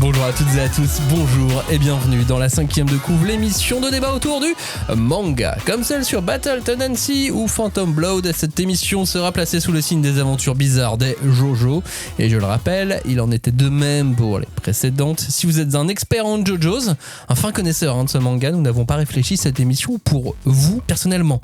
Bonjour à toutes et à tous, bonjour et bienvenue dans la 5e de couve, l'émission de débat autour du manga. Comme celle sur Battle Tendency ou Phantom Blood, cette émission sera placée sous le signe des aventures bizarres des JoJo. Et je le rappelle, il en était de même pour les précédentes. Si vous êtes un expert en JoJo's, un fin connaisseur de ce manga, nous n'avons pas réfléchi cette émission pour vous personnellement.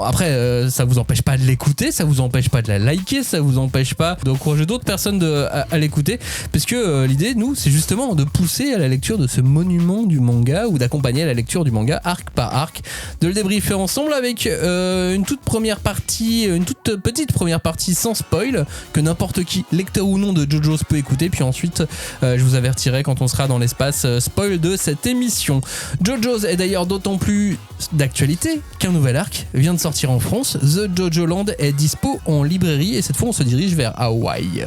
Après, ça vous empêche pas de l'écouter, ça vous empêche pas de la liker, ça vous empêche pas d'encourager d'autres personnes à l'écouter, parce que l'idée, nous, c'est justement de pousser à la lecture de ce monument du manga ou d'accompagner la lecture du manga arc par arc, de le débriefer ensemble avec une toute petite première partie sans spoil que n'importe qui, lecteur ou non de JoJo's, peut écouter, puis ensuite je vous avertirai quand on sera dans l'espace spoil de cette émission. JoJo's est d'ailleurs d'autant plus d'actualité qu'un nouvel arc vient de sortir en France. The JoJo Land est dispo en librairie et cette fois on se dirige vers Hawaï.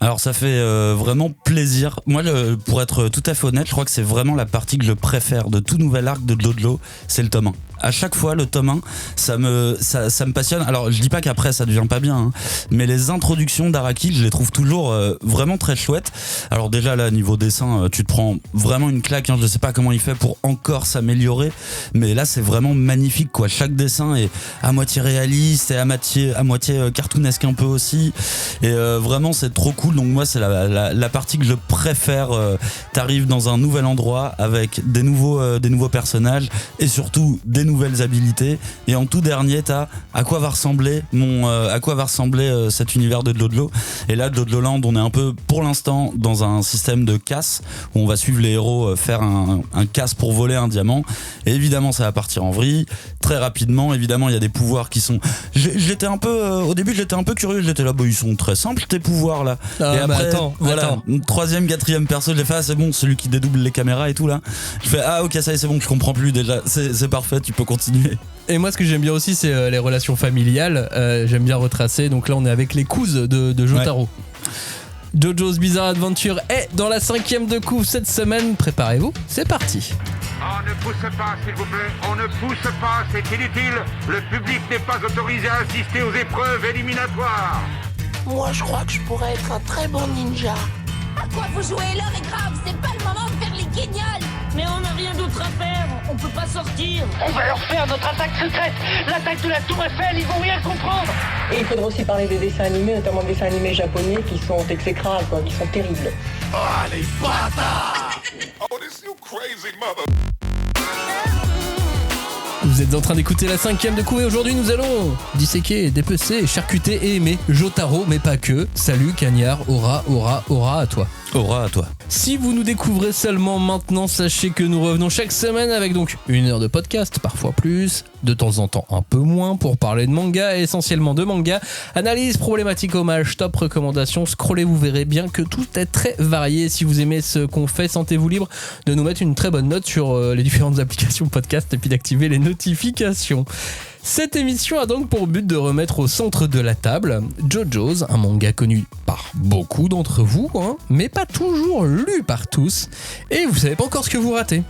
Alors ça fait vraiment plaisir. Moi, pour être tout à fait honnête, je crois que c'est vraiment la partie que je préfère de tout nouvel arc de JoJo, c'est le tome 1. À chaque fois, le tome 1, ça me passionne. Alors, je dis pas qu'après, ça devient pas bien, hein, mais les introductions d'Araki, je les trouve toujours vraiment très chouettes. Alors déjà, là, niveau dessin, tu te prends vraiment une claque, hein. Je sais pas comment il fait pour encore s'améliorer, mais là, c'est vraiment magnifique, quoi. Chaque dessin est à moitié réaliste et à moitié cartoonesque un peu aussi. Et vraiment, c'est trop cool. Donc moi, c'est la partie que je préfère. T'arrives dans un nouvel endroit avec des nouveaux personnages et surtout des nouvelles habilités, et en tout dernier t'as à quoi va ressembler cet univers de JoJo. Et là, JoJo Land, on est un peu pour l'instant dans un système de casse où on va suivre les héros faire un casse pour voler un diamant, et évidemment ça va partir en vrille très rapidement. Évidemment il y a des pouvoirs qui sont au début j'étais un peu curieux, j'étais là, ils sont très simples tes pouvoirs là, et après attends. Troisième, quatrième perso, j'ai fait c'est bon, celui qui dédouble les caméras et tout là, je fais ok, ça y est, c'est bon, je comprends plus déjà, c'est parfait, tu peux continuer. Et moi, ce que j'aime bien aussi, c'est les relations familiales. J'aime bien retracer. Donc là, on est avec les cousses de Jotaro. Ouais. JoJo's Bizarre Adventure est dans la 5e de couve cette semaine. Préparez-vous, c'est parti. On ne pousse pas, s'il vous plaît. On ne pousse pas, c'est inutile. Le public n'est pas autorisé à assister aux épreuves éliminatoires. Moi, je crois que je pourrais être un très bon ninja. À quoi vous jouez? L'heure est grave, c'est pas le moment de faire les guignols. Mais on n'a rien d'autre à faire, on peut pas sortir. On va leur faire notre attaque secrète, l'attaque de la Tour Eiffel, ils vont rien comprendre. Et il faudra aussi parler des dessins animés, notamment des dessins animés japonais qui sont exécrables, quoi, qui sont terribles. Oh, les bâtards! Oh, this you crazy mother! Vous êtes en train d'écouter la 5e de couve et aujourd'hui nous allons disséquer, dépecer, charcuter et aimer Jotaro, mais pas que. Salut Cagnard, aura à toi. Aura à toi. Si vous nous découvrez seulement maintenant, sachez que nous revenons chaque semaine avec donc 1 heure de podcast, parfois plus, de temps en temps un peu moins, pour parler de manga, essentiellement de manga. Analyse, problématique, hommage, top, recommandation, scrollez, vous verrez bien que tout est très varié. Si vous aimez ce qu'on fait, sentez-vous libre de nous mettre une très bonne note sur les différentes applications podcast et puis d'activer les notifications. Cette émission a donc pour but de remettre au centre de la table JoJo's, un manga connu par beaucoup d'entre vous, mais pas toujours lu par tous, et vous savez pas encore ce que vous ratez.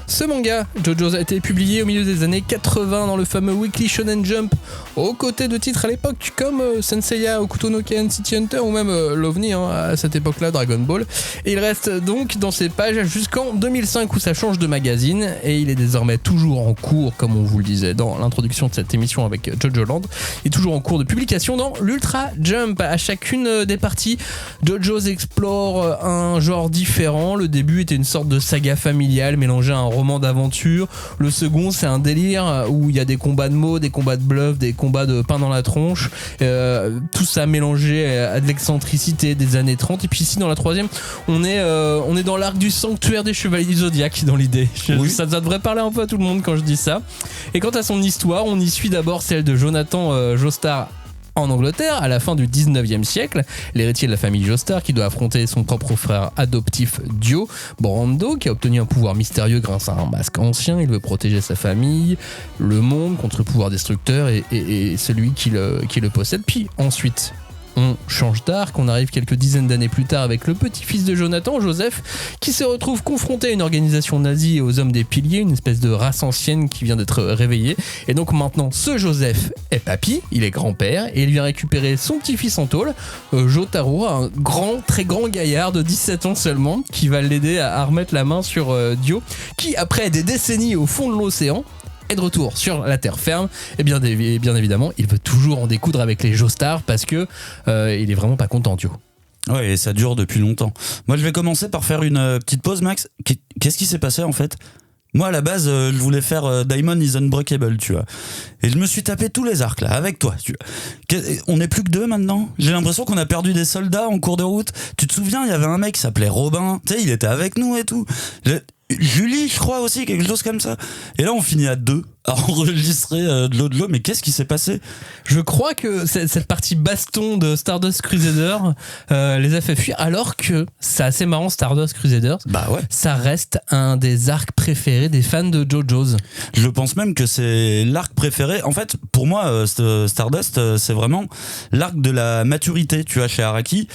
Ce manga, JoJo's, a été publié au milieu des années 80 dans le fameux Weekly Shonen Jump, aux côtés de titres à l'époque comme Senseiya, Hokuto no Ken, City Hunter ou même l'OVNI, à cette époque-là, Dragon Ball. Et il reste donc dans ces pages jusqu'en 2005 où ça change de magazine, et il est désormais toujours en cours, comme on vous le disait dans l'introduction de cette émission avec JoJo Land. Il est toujours en cours de publication dans l'Ultra Jump. À chacune des parties, JoJo's explore un genre différent. Le début était une sorte de saga familiale mélangée à un roman d'aventure. Le second, c'est un délire où il y a des combats de mots, des combats de bluff, des combats de pain dans la tronche, tout ça mélangé à de l'excentricité des années 30. Et puis ici, dans la 3e, on est dans l'arc du sanctuaire des chevaliers du Zodiac dans l'idée. Oui. Ça devrait parler un peu à tout le monde quand je dis ça. Et quant à son histoire, on y suit d'abord celle de Jonathan Joestar en Angleterre à la fin du 19e siècle, l'héritier de la famille Joestar qui doit affronter son propre frère adoptif Dio, Brando, qui a obtenu un pouvoir mystérieux grâce à un masque ancien. Il veut protéger sa famille, le monde contre le pouvoir destructeur et celui qui le possède. Puis ensuite, on change d'arc, on arrive quelques dizaines d'années plus tard avec le petit-fils de Jonathan, Joseph, qui se retrouve confronté à une organisation nazie et aux hommes des piliers, une espèce de race ancienne qui vient d'être réveillée. Et donc maintenant, ce Joseph est papy, il est grand-père, et il vient récupérer son petit-fils en tôle, Jotaro, un grand, très grand gaillard de 17 ans seulement, qui va l'aider à remettre la main sur Dio, qui après des décennies au fond de l'océan, est de retour sur la terre ferme. Et bien évidemment, il veut toujours en découdre avec les Joestars parce que il est vraiment pas content, Dio. Ouais, et ça dure depuis longtemps. Moi, je vais commencer par faire une petite pause, Max. Qu'est-ce qui s'est passé en fait ? Moi, à la base, je voulais faire Diamond is Unbreakable, tu vois. Et je me suis tapé tous les arcs, là, avec toi, tu vois. On n'est plus que 2 maintenant. J'ai l'impression qu'on a perdu des soldats en cours de route. Tu te souviens, il y avait un mec qui s'appelait Robin. Tu sais, il était avec nous et tout. Julie, je crois aussi, quelque chose comme ça. Et là, on finit à 2 à enregistrer de l'eau. Mais qu'est-ce qui s'est passé ? Je crois que cette partie baston de Stardust Crusader les a fait fuir, alors que c'est assez marrant, Stardust Crusaders. Bah ouais. Ça reste un des arcs préférés des fans de JoJo's. Je pense même que c'est l'arc préféré. En fait, pour moi, Stardust, c'est vraiment l'arc de la maturité, tu vois, chez Araki.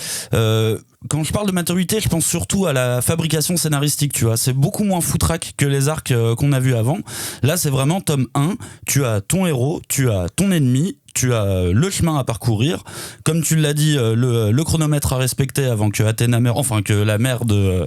Quand je parle de maturité, je pense surtout à la fabrication scénaristique, tu vois. C'est beaucoup moins foutraque que les arcs qu'on a vus avant. Là, c'est vraiment tome 1. Tu as ton héros, tu as ton ennemi, tu as le chemin à parcourir. Comme tu l'as dit, le chronomètre à respecter avant que Athéna meure, enfin que la mère de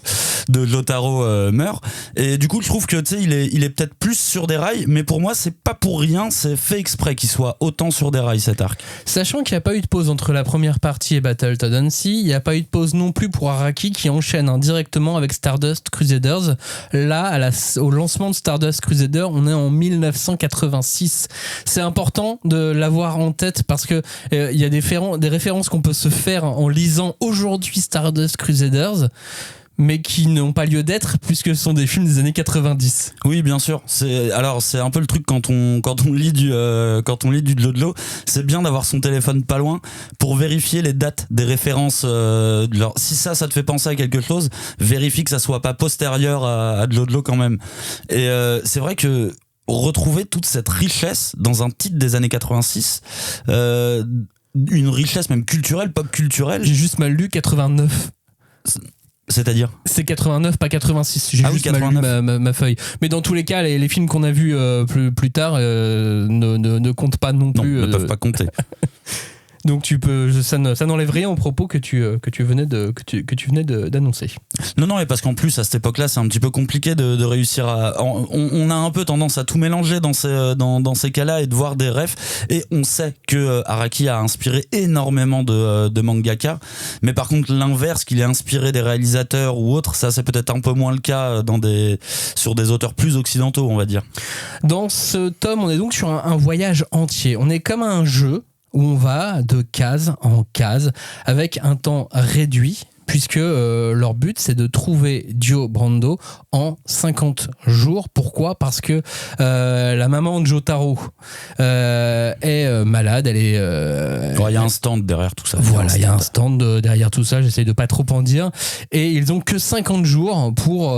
Jotaro meure. Et du coup, je trouve que tu sais, il est peut-être plus sur des rails, mais pour moi, c'est pas pour rien, c'est fait exprès qu'il soit autant sur des rails cet arc. Sachant qu'il n'y a pas eu de pause entre la première partie et Battle Tendency, il n'y a pas eu de pause non plus pour Araki qui enchaîne directement avec Stardust Crusaders. Là, au lancement de Stardust Crusader, on est en 1986. C'est important de l'avoir en tête parce que il y a des références qu'on peut se faire en lisant aujourd'hui Stardust Crusaders, mais qui n'ont pas lieu d'être puisque ce sont des films des années 90. Oui, bien sûr. C'est un peu le truc quand on lit du JoJo, c'est bien d'avoir son téléphone pas loin pour vérifier les dates des références. Si ça te fait penser à quelque chose, vérifie que ça soit pas postérieur à JoJo quand même. Et c'est vrai que retrouver toute cette richesse dans un titre des années 86, une richesse même culturelle, pop culturelle. J'ai juste mal lu 89. C'est-à-dire ? C'est 89, pas 86. J'ai juste mal lu ma feuille. Mais dans tous les cas, les films qu'on a vus plus tard ne comptent pas non plus. Non, ne peuvent pas compter. Donc ça n'enlève rien aux propos que tu venais d'annoncer. Non, et parce qu'en plus à cette époque-là, c'est un petit peu compliqué de réussir à. On a un peu tendance à tout mélanger dans ces cas-là et de voir des refs. Et on sait que Araki a inspiré énormément de mangaka, mais par contre l'inverse, qu'il ait inspiré des réalisateurs ou autres, ça c'est peut-être un peu moins le cas sur des auteurs plus occidentaux, on va dire. Dans ce tome, on est donc sur un voyage entier. On est comme un jeu où on va de case en case avec un temps réduit, puisque leur but c'est de trouver Dio Brando en 50 jours. Pourquoi ? Parce que la maman de Jotaro est malade, elle est... Il y a un stand derrière tout ça. Voilà, il y a un stand derrière tout ça, j'essaye de pas trop en dire. Et ils ont que 50 jours pour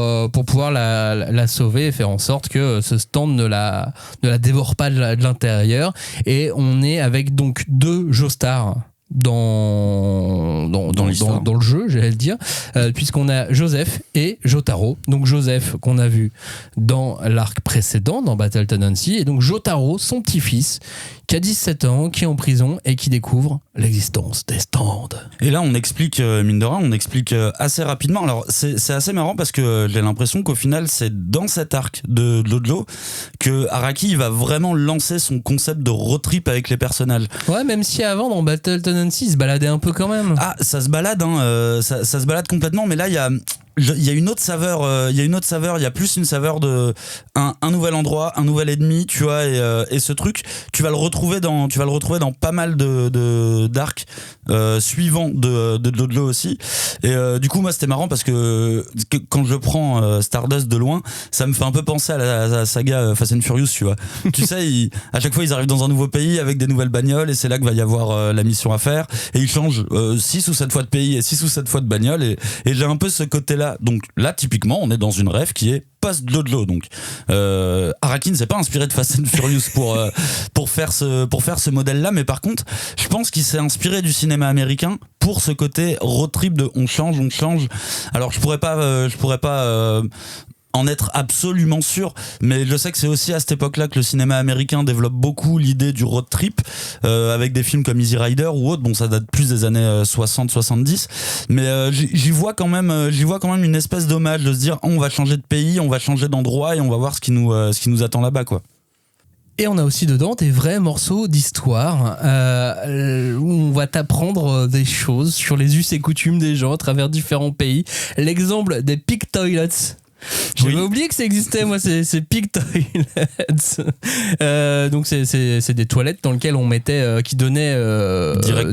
pouvoir la sauver et faire en sorte que ce stand ne la dévore pas de l'intérieur. Et on est avec donc 2 Joestars dans le jeu, j'allais le dire, puisqu'on a Joseph et Jotaro. Donc Joseph qu'on a vu dans l'arc précédent, dans Battle Tendency, et donc Jotaro, son petit-fils, qui a 17 ans, qui est en prison et qui découvre l'existence des stands. Et là, on explique, mine de rien, assez rapidement. Alors, c'est assez marrant parce que j'ai l'impression qu'au final, c'est dans cet arc de JoJo que Araki va vraiment lancer son concept de road trip avec les personnages. Ouais, même si avant, dans Battle Tendency, il se baladait un peu quand même. Ah, ça se balade, ça se balade complètement, mais là, il y a une autre saveur, il y a plus une saveur de un nouvel endroit, un nouvel ennemi, tu vois, et ce truc, tu vas le retrouver dans pas mal d'arcs suivants de JoJo aussi. Et du coup, moi, c'était marrant parce que quand je prends Stardust de loin, ça me fait un peu penser à la saga Fast and Furious, tu vois. Tu sais, à chaque fois, ils arrivent dans un nouveau pays avec des nouvelles bagnoles et c'est là que va y avoir la mission à faire. Et ils changent 6 ou 7 fois de pays et 6 ou 7 fois de bagnole. Et j'ai un peu ce côté-là là. Donc là, typiquement, on est dans une rêve qui est post-JoJo. Donc Araki ne s'est pas inspiré de Fast and Furious pour faire ce modèle-là, mais par contre, je pense qu'il s'est inspiré du cinéma américain pour ce côté road trip de on change. Alors je pourrais pas en être absolument sûr, mais je sais que c'est aussi à cette époque-là que le cinéma américain développe beaucoup l'idée du road trip, avec des films comme Easy Rider ou autre. Bon, ça date plus des années 60-70, mais j'y vois quand même une espèce d'hommage de se dire on va changer de pays, on va changer d'endroit et on va voir ce qui nous attend là-bas, quoi. Et on a aussi dedans des vrais morceaux d'histoire où on va t'apprendre des choses sur les us et coutumes des gens à travers différents pays. L'exemple des pig toilets. J'avais oublié que ça existait, moi, c'est pig toilets. Donc c'est des toilettes dans lesquelles on mettait, qui donnaient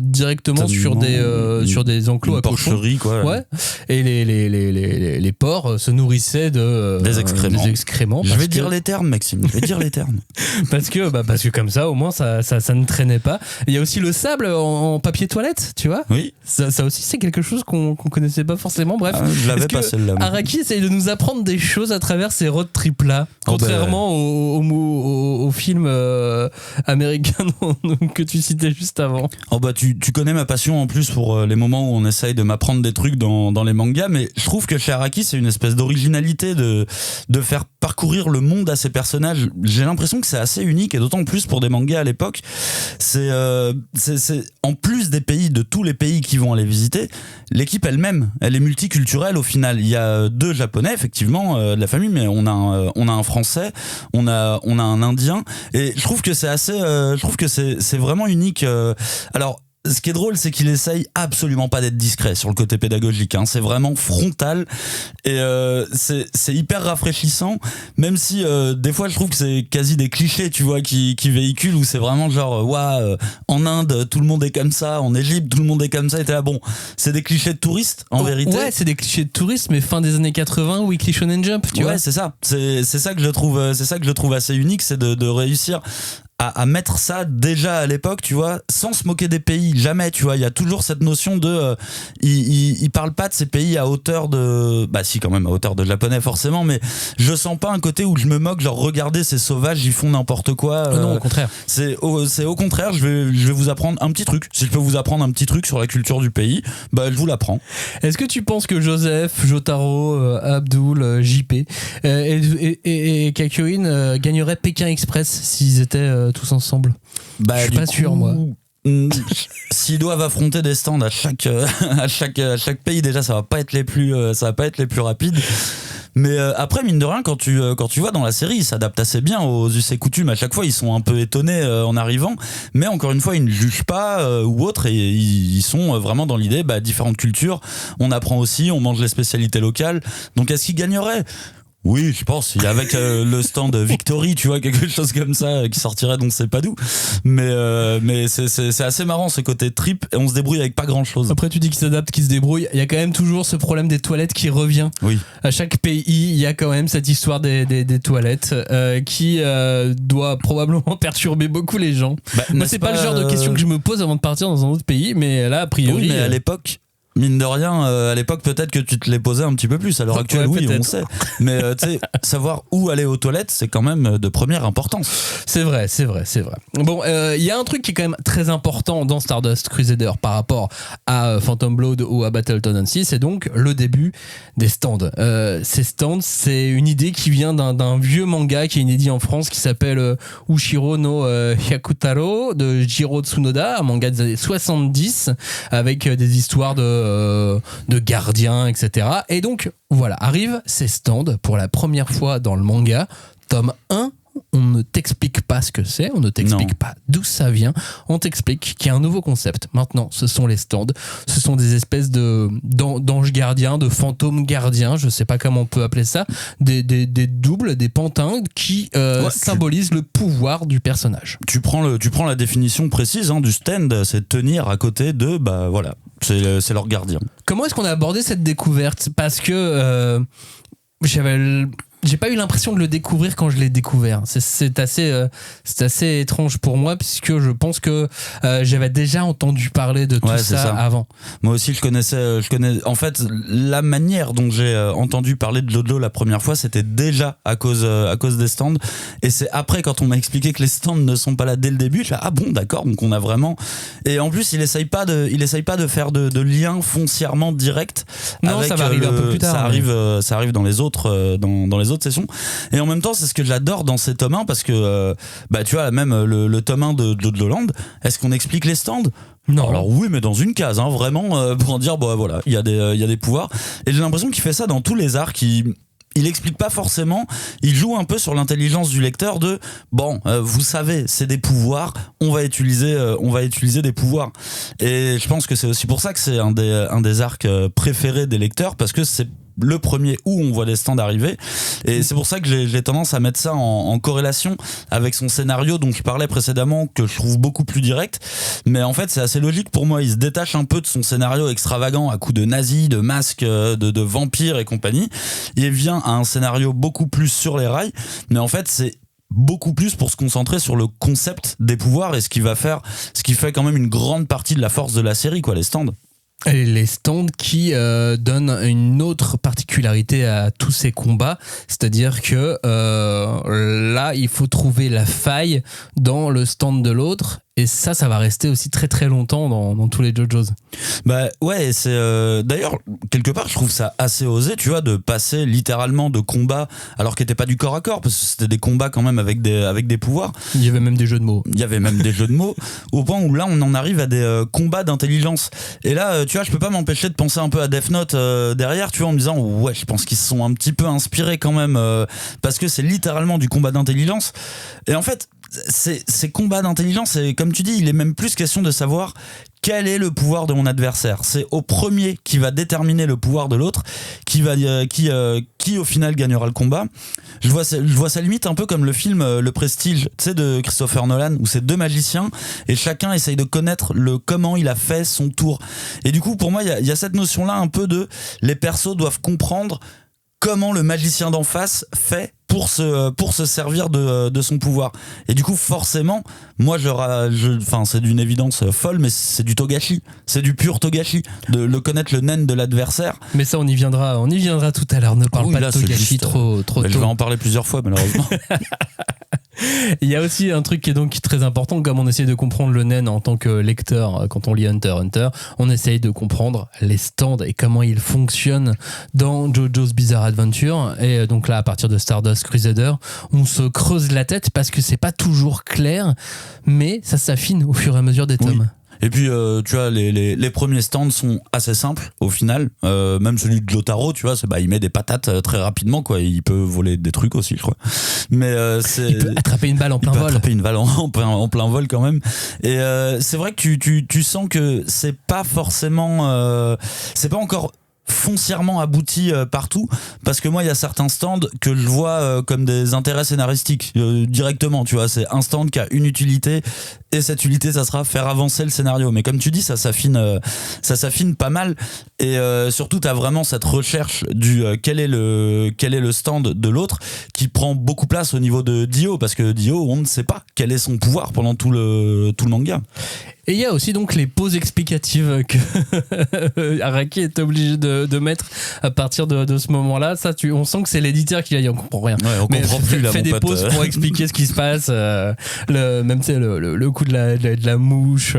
directement sur des enclos à cochons. Porcherie, quoi. Ouais. Et les porcs se nourrissaient des excréments. Je vais dire les termes, Maxime. parce que comme ça, au moins, ça ne traînait pas. Il y a aussi le sable en papier toilette, tu vois. Oui. Ça aussi, c'est quelque chose qu'on connaissait pas forcément. Bref. Je l'avais pas, celle-là. Araki essaye de nous apprendre des choses à travers ces road trips là, contrairement au film américain que tu citais juste avant. Oh bah tu connais ma passion en plus pour les moments où on essaye de m'apprendre des trucs dans les mangas, mais je trouve que chez Araki c'est une espèce d'originalité de faire parcourir le monde à ces personnages. J'ai l'impression que c'est assez unique, et d'autant plus pour des mangas à l'époque. C'est en plus des pays, de tous les pays qui vont aller visiter, l'équipe elle-même, elle est multiculturelle au final. Il y a 2 Japonais effectivement de la famille, mais on a un Français, on a un Indien, et je trouve que c'est vraiment unique. Alors ce qui est drôle, c'est qu'il essaye absolument pas d'être discret sur le côté pédagogique, hein. C'est vraiment frontal, et c'est hyper rafraîchissant, même si des fois je trouve que c'est quasi des clichés, tu vois, qui véhiculent, où c'est vraiment genre en Inde tout le monde est comme ça, en Égypte tout le monde est comme ça, et t'es là, bon, c'est des clichés de touristes en vérité. Ouais, c'est des clichés de touristes, mais fin des années 80, Weekly Shonen Jump, tu vois. Ouais, c'est ça que je trouve assez unique, c'est de réussir à mettre ça déjà à l'époque, tu vois, sans se moquer des pays, jamais, tu vois. Il y a toujours cette notion de il parle pas de ces pays à hauteur de, bah si, quand même à hauteur de japonais forcément, mais je sens pas un côté où je me moque, genre regardez ces sauvages, ils font n'importe quoi. Non, au contraire. C'est au contraire, je vais vous apprendre un petit truc. Si je peux vous apprendre un petit truc sur la culture du pays, bah je vous l'apprends. Est-ce que tu penses que Joseph, Jotaro, Abdul, JP et Kakuin gagneraient Pékin Express s'ils étaient tous ensemble? Bah, je suis pas sûr, moi. S'ils doivent affronter des stands à chaque pays, déjà ça va pas être les plus rapides. Mais après, mine de rien, quand tu vois dans la série, ils s'adaptent assez bien aux us et coutumes. À chaque fois, ils sont un peu étonnés en arrivant, mais encore une fois, ils ne jugent pas ou autre, et ils sont vraiment dans l'idée, différentes cultures. On apprend aussi, on mange les spécialités locales. Donc, est-ce qu'ils gagneraient ? Oui, je pense. Il y a avec le stand Victory, tu vois, quelque chose comme ça qui sortirait, donc c'est pas d'où. Mais c'est assez marrant ce côté trip, et on se débrouille avec pas grand chose. Après, tu dis qu'ils s'adaptent, qu'ils se débrouillent. Il y a quand même toujours ce problème des toilettes qui revient. Oui. À chaque pays, il y a quand même cette histoire des toilettes qui doit probablement perturber beaucoup les gens. Moi, c'est pas le genre de question que je me pose avant de partir dans un autre pays, mais là, a priori. Oui, mais à l'époque. Mine de rien, à l'époque, peut-être que tu te les posais un petit peu plus. À l'heure actuelle, oui, on sait. Mais tu sais, savoir où aller aux toilettes, c'est quand même de première importance. C'est vrai. Bon, il y a un truc qui est quand même très important dans Stardust Crusader par rapport à Phantom Blood ou à Battletoads, c'est donc le début des stands. Ces stands, c'est une idée qui vient d'un vieux manga qui est inédit en France, qui s'appelle Ushiro no Hyakutaro de Jiro Tsunoda, un manga des années 70 avec des histoires de gardiens, etc. Et donc, voilà, arrivent ces stands pour la première fois dans le manga. Tome 1, on ne t'explique pas ce que c'est, on ne t'explique pas d'où ça vient, on t'explique qu'il y a un nouveau concept. Maintenant, ce sont les stands, ce sont des espèces d'anges gardiens, de fantômes gardiens, je sais pas comment on peut appeler ça, des doubles, des pantins qui symbolisent le pouvoir du personnage. Tu prends la définition précise du stand, c'est tenir à côté de, voilà, c'est leur gardien. Comment est-ce qu'on a abordé cette découverte ? Parce que j'ai pas eu l'impression de le découvrir quand je l'ai découvert. C'est assez étrange pour moi, puisque je pense que j'avais déjà entendu parler de tout ça avant. Moi aussi, je connais. En fait, la manière dont j'ai entendu parler de Lodlo la première fois, c'était déjà à cause des stands. Et c'est après, quand on m'a expliqué que les stands ne sont pas là dès le début, je suis là, ah bon, d'accord, donc on a vraiment. Et en plus, il essaye pas de faire de lien foncièrement direct. Non, avec, ça va arriver un peu plus tard. Ça arrive dans les autres, dans les autres sessions. Et en même temps, c'est ce que j'adore dans ces tomes 1, parce que, tu vois, même le tome 1 de Lodlo Land, est-ce qu'on explique les stands ? Non. Alors oui, mais dans une case, vraiment, pour en dire, voilà, il y a des pouvoirs. Et j'ai l'impression qu'il fait ça dans tous les arcs. Il explique pas forcément, il joue un peu sur l'intelligence du lecteur de vous savez, c'est des pouvoirs, on va utiliser des pouvoirs. Et je pense que c'est aussi pour ça que c'est un des arcs préférés des lecteurs, parce que c'est le premier où on voit les stands arriver, et c'est pour ça que j'ai tendance à mettre ça en corrélation avec son scénario dont je parlais précédemment, que je trouve beaucoup plus direct. Mais en fait, c'est assez logique pour moi, il se détache un peu de son scénario extravagant à coups de nazis, de masques, de vampires et compagnie. Il vient à un scénario beaucoup plus sur les rails, mais en fait c'est beaucoup plus pour se concentrer sur le concept des pouvoirs, et ce qui fait quand même une grande partie de la force de la série, quoi, les stands. Et les stands qui donnent une autre particularité à tous ces combats, c'est-à-dire que là, il faut trouver la faille dans le stand de l'autre, et ça va rester aussi très très longtemps dans tous les JoJo's. Bah ouais, c'est d'ailleurs quelque part je trouve ça assez osé, tu vois, de passer littéralement de combats alors qu'ils n'étaient pas du corps à corps, parce que c'était des combats quand même avec des pouvoirs. Il y avait même des jeux de mots. Au point où là on en arrive à des combats d'intelligence. Et là, tu vois, je peux pas m'empêcher de penser un peu à Death Note derrière, tu vois, en me disant ouais, je pense qu'ils se sont un petit peu inspirés quand même, parce que c'est littéralement du combat d'intelligence. Et en fait, ces combats d'intelligence, et comme tu dis, il est même plus question de savoir quel est le pouvoir de mon adversaire. C'est au premier qui va déterminer le pouvoir de l'autre qui au final gagnera le combat. Je vois ça limite un peu comme le film Le Prestige, tu sais, de Christopher Nolan, où c'est deux magiciens et chacun essaye de connaître comment il a fait son tour. Et du coup, pour moi, il y a cette notion-là un peu de les persos doivent comprendre comment le magicien d'en face fait pour se servir de son pouvoir. Et du coup, forcément, moi, c'est d'une évidence folle, mais c'est du Togashi. C'est du pur Togashi. De le connaître le nen de l'adversaire. Mais ça, on y viendra tout à l'heure. Ne parle pas de Togashi trop tôt. Je vais en parler plusieurs fois, malheureusement. Il y a aussi un truc qui est donc très important, comme on essaie de comprendre le nen en tant que lecteur, quand on lit Hunter x Hunter, on essaye de comprendre les stands et comment ils fonctionnent dans JoJo's Bizarre Adventure. Et donc là, à partir de Stardust Crusader, on se creuse la tête parce que c'est pas toujours clair, mais ça s'affine au fur et à mesure des tomes. Oui. Et puis tu vois, les premiers stands sont assez simples au final, même celui de Jotaro, tu vois, il met des patates très rapidement, quoi. Il peut voler des trucs aussi, je crois, mais il peut attraper une balle en plein vol. Attraper une balle en plein vol quand même. Et c'est vrai que tu sens que c'est pas forcément c'est pas encore foncièrement abouti partout, parce que moi il y a certains stands que je vois comme des intérêts scénaristiques directement, tu vois, c'est un stand qui a une utilité, et cette utilité ça sera faire avancer le scénario, mais comme tu dis, ça s'affine pas mal. Et surtout t'as vraiment cette recherche du quel est le stand de l'autre, qui prend beaucoup place au niveau de Dio, parce que Dio, on ne sait pas quel est son pouvoir pendant tout le manga. Et il y a aussi donc les pauses explicatives que Araki est obligé de mettre à partir de ce moment-là. Ça, on sent que c'est l'éditeur qui a dit on comprend rien. Ouais, on comprend plus là, fait des pauses pour expliquer ce qui se passe. Même tu sais, le coup de la mouche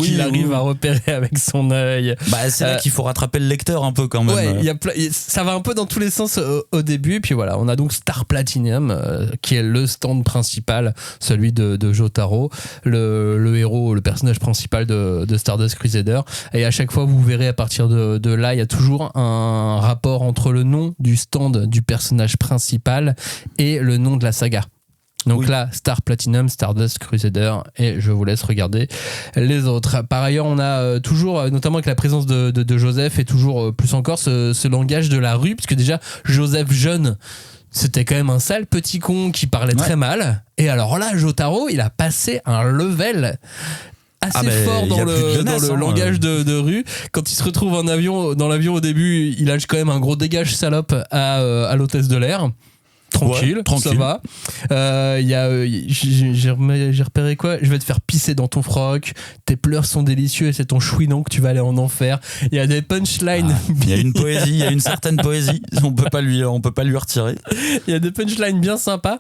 qu'il arrive à repérer avec son œil. Bah c'est là qu'il faut rattraper le lecteur un peu quand même. Ouais, ça va un peu dans tous les sens au début. Et puis voilà, on a donc Star Platinum qui est le stand principal, celui de Jotaro, le héros, le personnage principal de Stardust Crusader. Et à chaque fois, vous verrez, à partir de là, il y a toujours un rapport entre le nom du stand du personnage principal et le nom de la saga. Donc là, Star Platinum, Stardust Crusader, et je vous laisse regarder les autres. Par ailleurs, on a toujours, notamment avec la présence de Joseph, et toujours plus encore ce langage de la rue, parce que déjà, Joseph jeune, c'était quand même un sale petit con qui parlait très mal. Et alors là, Jotaro, il a passé un level assez fort dans le langage de rue. Quand il se retrouve dans l'avion au début, il lâche quand même un gros dégage salope à l'hôtesse de l'air. Tranquille, Ouais, tranquille. ça va. J'ai repéré quoi? Je vais te faire pisser dans ton froc. Tes pleurs sont délicieux et c'est ton chouinon que tu vas aller en enfer. Il y a des punchlines. Il y a une poésie, il y a une certaine poésie. On peut pas lui retirer. Il y a des punchlines bien sympas.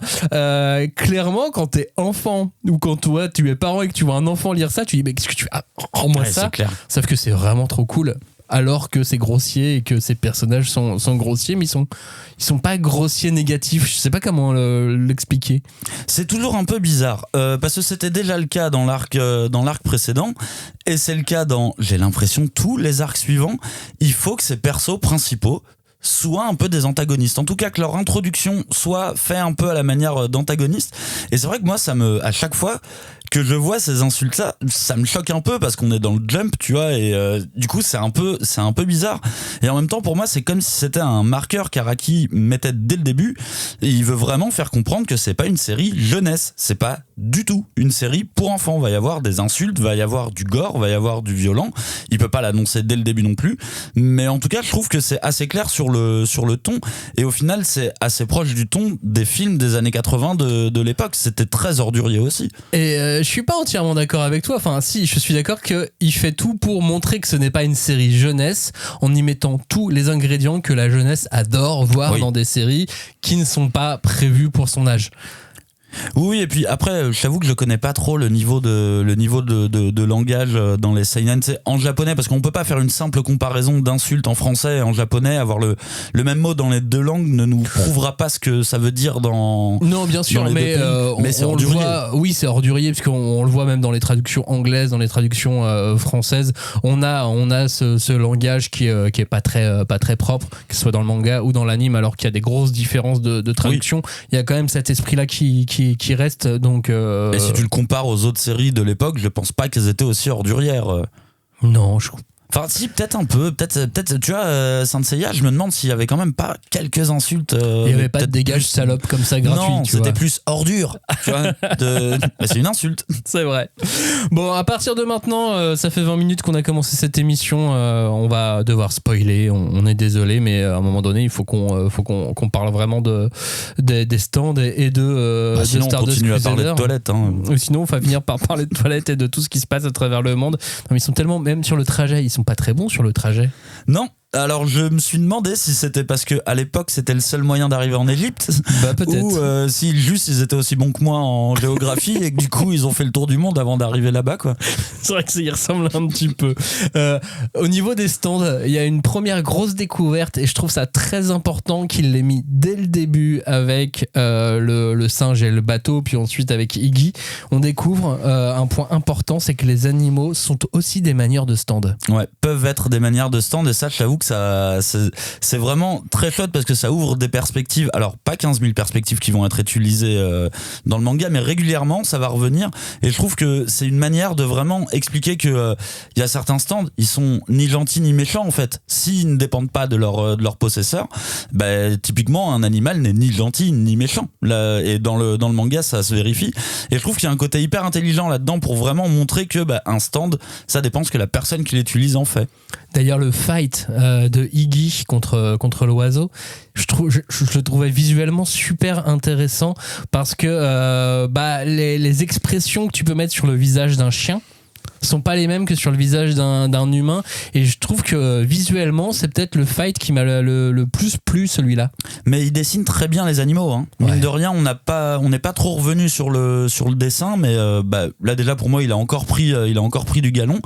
Clairement, quand t'es enfant ou quand toi tu es parent et que tu vois un enfant lire ça, tu dis mais qu'est-ce que tu as? Rends-moi ça. C'est clair. Sauf que c'est vraiment trop cool. Alors que c'est grossier et que ces personnages sont grossiers, mais ils sont pas grossiers négatifs. Je sais pas comment l'expliquer. C'est toujours un peu bizarre parce que c'était déjà le cas dans l'arc précédent et c'est le cas dans, j'ai l'impression, tous les arcs suivants. Il faut que ces persos principaux soient un peu des antagonistes. En tout cas, que leur introduction soit fait un peu à la manière d'antagoniste. Et c'est vrai que moi, à chaque fois que je vois ces insultes-là, ça me choque un peu parce qu'on est dans le Jump, tu vois, et du coup, c'est un peu bizarre. Et en même temps, pour moi, c'est comme si c'était un marqueur qu'Araki mettait dès le début. Et il veut vraiment faire comprendre que c'est pas une série jeunesse. C'est pas du tout une série pour enfants. Va y avoir des insultes, va y avoir du gore, va y avoir du violent. Il peut pas l'annoncer dès le début non plus. Mais en tout cas, je trouve que c'est assez clair sur le ton. Et au final, c'est assez proche du ton des films des années 80 de l'époque. C'était très ordurier aussi. Et je suis pas entièrement d'accord avec toi. Enfin, si, je suis d'accord qu'il fait tout pour montrer que ce n'est pas une série jeunesse en y mettant tous les ingrédients que la jeunesse adore voir dans des séries qui ne sont pas prévues pour son âge. Oui, et puis après, je t'avoue que je connais pas trop le niveau de langage dans les seinen. C'est en japonais, parce qu'on peut pas faire une simple comparaison d'insultes en français et en japonais. Avoir le même mot dans les deux langues ne nous prouvera pas ce que ça veut dire dans. Non, bien sûr, mais c'est on le ordurier. voit. Oui, c'est ordurier, parce qu'on le voit même dans les traductions anglaises, dans les traductions françaises. On a ce langage qui est pas très propre, que ce soit dans le manga ou dans l'anime, alors qu'il y a des grosses différences de traduction. Il y a quand même cet esprit-là qui reste, donc Et si tu le compares aux autres séries de l'époque, je pense pas qu'elles étaient aussi ordurières. Non, Enfin, si, peut-être un peu. Peut-être tu vois, Saint Seiya, je me demande s'il y avait quand même pas quelques insultes. il y avait pas de dégage salope comme ça gratuit. Non, tu vois. c'était plus ordure. Tu vois, bah, c'est une insulte. C'est vrai. Bon, à partir de maintenant, ça fait 20 minutes qu'on a commencé cette émission. On va devoir spoiler. On est désolé, mais à un moment donné, il faut qu'on parle vraiment des stands et de sinon, Stardust on continue à parler de toilettes. Hein. Sinon, on va finir par parler de toilettes et de tout ce qui se passe à travers le monde. Non, mais ils sont tellement, même sur le trajet, ils sont pas très bons sur le trajet. Non. Alors je me suis demandé si c'était parce que à l'époque c'était le seul moyen d'arriver en Égypte, bah, peut-être. ou si juste ils étaient aussi bons que moi en géographie et que du coup ils ont fait le tour du monde avant d'arriver là-bas, quoi. C'est vrai que ça y ressemble un petit peu. Au niveau des stands, il y a une première grosse découverte et je trouve ça très important qu'il l'ait mis dès le début avec le singe et le bateau, puis ensuite avec Iggy. On découvre un point important, c'est que les animaux sont aussi des manières de stand. Ouais, peuvent être des manières de stand, et ça j'avoue que ça c'est vraiment très chouette parce que ça ouvre des perspectives. Alors pas 15 000 perspectives qui vont être utilisées dans le manga, mais régulièrement ça va revenir, et je trouve que c'est une manière de vraiment expliquer que il y a certains stands, ils sont ni gentils ni méchants en fait. S'ils ne dépendent pas de leur possesseur, bah, typiquement un animal n'est ni gentil ni méchant. Là, et dans le manga ça se vérifie, et je trouve qu'il y a un côté hyper intelligent là-dedans pour vraiment montrer que un stand, ça dépend ce que la personne qui l'utilise en fait. D'ailleurs, le fight de Iggy contre l'oiseau, je le trouvais visuellement super intéressant parce que les expressions que tu peux mettre sur le visage d'un chien sont pas les mêmes que sur le visage d'un humain, et je trouve que visuellement c'est peut-être le fight qui m'a le plus plu, celui-là. Mais il dessine très bien les animaux, hein. Mine de rien, on n'est pas trop revenu sur le dessin, mais là déjà pour moi il a encore pris du galon,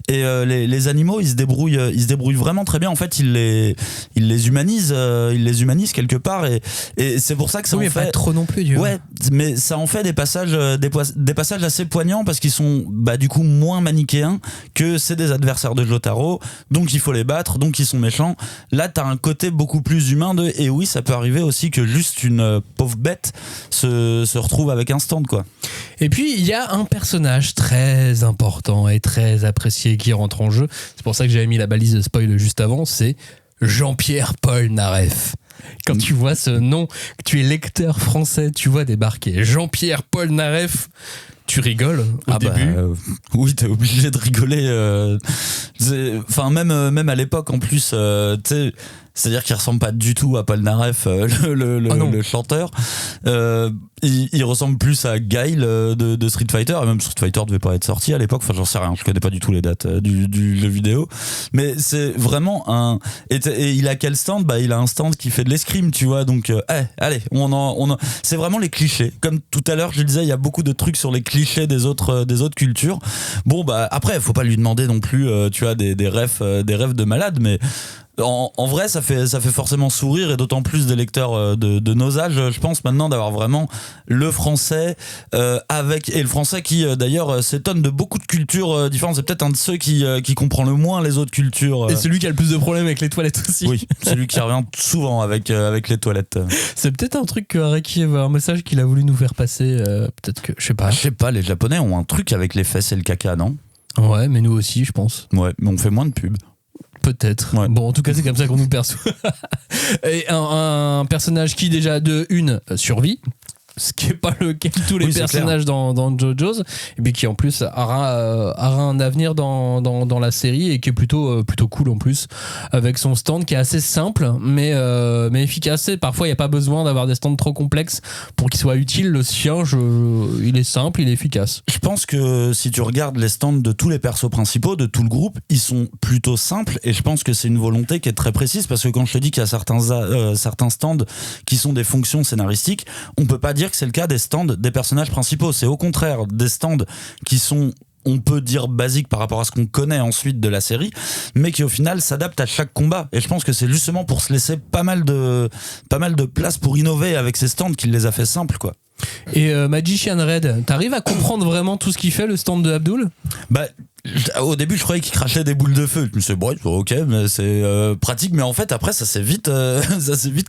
et les animaux ils se débrouillent vraiment très bien. En fait il les humanise quelque part, et c'est pour ça que ça en fait pas trop non plus, ouais, mais ça en fait des passages assez poignants parce qu'ils sont du coup moins manichéens, que c'est des adversaires de Jotaro, donc il faut les battre, donc ils sont méchants. Là t'as un côté beaucoup plus humain et oui, ça peut arriver aussi que juste une pauvre bête se retrouve avec un stand, quoi. Et puis il y a un personnage très important et très apprécié qui rentre en jeu, c'est pour ça que j'avais mis la balise de spoil juste avant, c'est Jean-Pierre Polnareff. Quand tu vois ce nom, que tu es lecteur français, tu vois débarquer Jean-Pierre Polnareff, Tu rigoles au début. Oui, t'es obligé de rigoler. Enfin, même à l'époque, en plus, tu sais, c'est-à-dire qu'il ressemble pas du tout à Paul Naref, le chanteur. Il ressemble plus à Guile de Street Fighter, et même Street Fighter devait pas être sorti à l'époque. Enfin, j'en sais rien, je connais pas du tout les dates du jeu vidéo. Mais c'est vraiment un. Et il a quel stand ? Bah, il a un stand qui fait de l'escrime, tu vois. Donc, allez, c'est vraiment les clichés. Comme tout à l'heure, je disais, il y a beaucoup de trucs sur les clichés des autres cultures. Bon, bah, après, faut pas lui demander non plus, tu vois, des rêves de malade, mais. En vrai, ça fait forcément sourire, et d'autant plus des lecteurs de nos âges, je pense, maintenant, d'avoir vraiment le français et le français qui d'ailleurs s'étonne de beaucoup de cultures différentes. C'est peut-être un de ceux qui comprend le moins les autres cultures. Et celui qui a le plus de problèmes avec les toilettes aussi. Oui, celui qui revient souvent avec les toilettes. C'est peut-être un truc que Araki, un message qu'il a voulu nous faire passer. Peut-être que, je sais pas. Les Japonais ont un truc avec les fesses et le caca, non ? Ouais, mais nous aussi, je pense. Ouais, mais on fait moins de pubs. Peut-être. Ouais. Bon, en tout cas, c'est comme ça qu'on nous perçoit. Et un personnage qui, déjà, survit. Ce qui n'est pas le cas de tous les personnages dans JoJo's, et puis qui en plus aura un avenir dans la série, et qui est plutôt cool en plus, avec son stand qui est assez simple mais efficace. Et parfois il n'y a pas besoin d'avoir des stands trop complexes pour qu'il soit utile. Le sien, il est simple, il est efficace. Je pense que si tu regardes les stands de tous les persos principaux, de tout le groupe, ils sont plutôt simples, et je pense que c'est une volonté qui est très précise, parce que quand je te dis qu'il y a certains stands qui sont des fonctions scénaristiques, on peut pas dire que c'est le cas des stands des personnages principaux. C'est au contraire des stands qui sont, on peut dire, basiques par rapport à ce qu'on connaît ensuite de la série, mais qui au final s'adaptent à chaque combat. Et je pense que c'est justement pour se laisser pas mal de place pour innover avec ces stands qu'il les a fait simples, quoi. Et Magician Red, t'arrives à comprendre vraiment tout ce qu'il fait, le stand de Abdul ? Bah, au début, je croyais qu'il crachait des boules de feu. Je me suis dit, bon, ok, mais c'est pratique. Mais en fait, après, ça s'est vite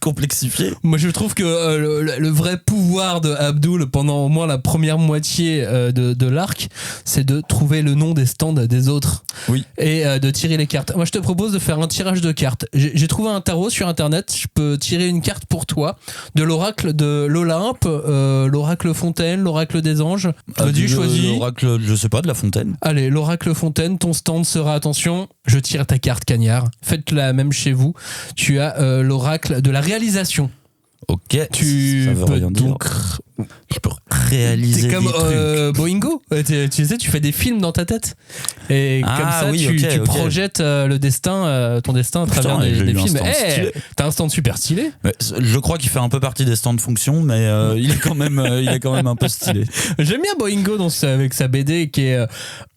complexifié. Moi, je trouve que le vrai pouvoir de Abdul pendant au moins la première moitié de l'arc, c'est de trouver le nom des stands des autres. Oui. Et de tirer les cartes. Moi, je te propose de faire un tirage de cartes. J'ai trouvé un tarot sur internet. Je peux tirer une carte pour toi de l'oracle de l'Olympe, l'oracle Fontaine, l'oracle des anges. Vas-y, choisis. L'oracle, je sais pas, de la Fontaine. Allez, l'oracle Fontaine, ton stand sera, attention, je tire ta carte, Cagnard. Faites la même chez vous. Tu as l'oracle de la réalisation. Ok. Tu ça veut peux rien dire. donc je peux réaliser t'es comme des trucs. Boingo. Tu sais, tu fais des films dans ta tête, et comme ça tu projettes le destin, ton destin à travers des films. T'as un stand super stylé. Je crois qu'il fait un peu partie des stands de fonction, mais il est quand même un peu stylé. J'aime bien Boingo avec sa BD qui est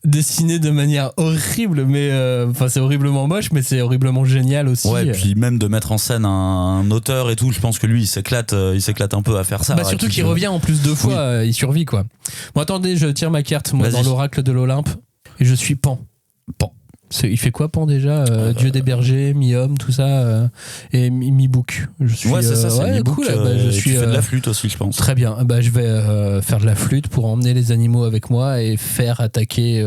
dessinée de manière horrible, mais c'est horriblement moche, mais c'est horriblement génial aussi. Ouais, et puis même de mettre en scène un auteur et tout, je pense que lui il s'éclate un peu à faire ça. Bah surtout qu'il revient en plus 2 fois, il survit, quoi. Bon, attendez, je tire ma carte, moi. Vas-y. Dans l'oracle de l'Olympe, et je suis Pan. Il fait quoi, Pan, déjà Dieu des bergers, mi-homme, tout ça, et mi-bouc. Ouais, c'est ça, c'est mi-bouc. Cool, je suis, tu fais de la flûte aussi, je pense. Très bien, je vais faire de la flûte pour emmener les animaux avec moi et faire attaquer...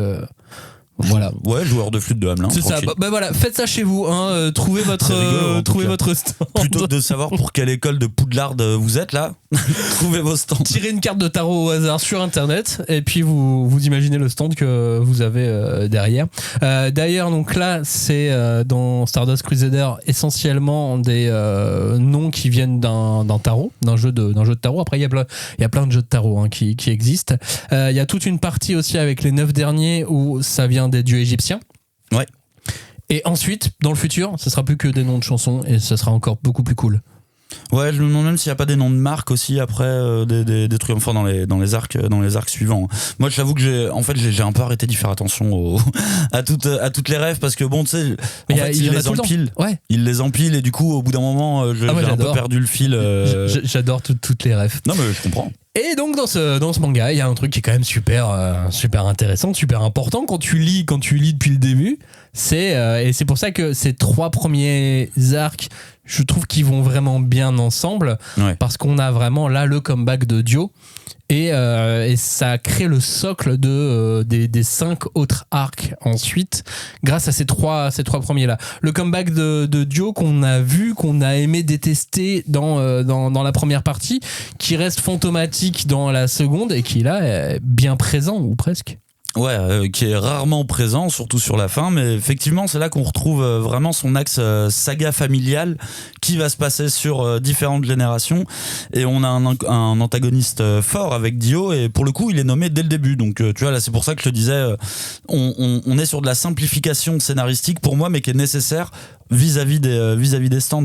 Voilà. Ouais, joueur de flûte de Hamelin. C'est tranquille. ça. Voilà, faites ça chez vous. Trouvez votre stand. Plutôt que de savoir pour quelle école de Poudlard vous êtes là, trouvez vos stands. Tirez une carte de tarot au hasard sur internet, et puis vous imaginez le stand que vous avez derrière. D'ailleurs, donc là, c'est dans Stardust Crusader essentiellement des noms qui viennent d'un tarot, d'un jeu de tarot. Après, il y a plein de jeux de tarot qui existent. Il y a toute une partie aussi avec les 9 derniers où ça vient des dieux égyptiens. Ouais. Et ensuite, dans le futur, ce sera plus que des noms de chansons, et ça sera encore beaucoup plus cool. Ouais, je me demande même s'il n'y a pas des noms de marques aussi après, des trucs enfin dans les arcs suivants. Moi, j'avoue que j'ai un peu arrêté d'y faire attention à toutes les rêves, parce que bon, tu sais, il les empile. Ouais. Il les empile, et du coup, au bout d'un moment, j'ai un peu perdu le fil. J'adore toutes les rêves. Non, mais je comprends. Et donc dans ce manga, il y a un truc qui est quand même super intéressant, super important quand tu lis depuis le début, Et c'est pour ça que ces 3 premiers arcs, je trouve qu'ils vont vraiment bien ensemble, parce qu'on a vraiment là le comeback de Dio. Et ça crée le socle des 5 autres arcs ensuite, grâce à ces trois premiers là. Le comeback de Dio qu'on a vu, qu'on a aimé détester dans la première partie, qui reste fantomatique dans la seconde et qui là est bien présent ou presque. Ouais, qui est rarement présent, surtout sur la fin, mais effectivement c'est là qu'on retrouve vraiment son axe saga familiale qui va se passer sur différentes générations, et on a un antagoniste fort avec Dio, et pour le coup il est nommé dès le début, donc tu vois là c'est pour ça que je te disais on est sur de la simplification scénaristique pour moi, mais qui est nécessaire vis-à-vis des stands,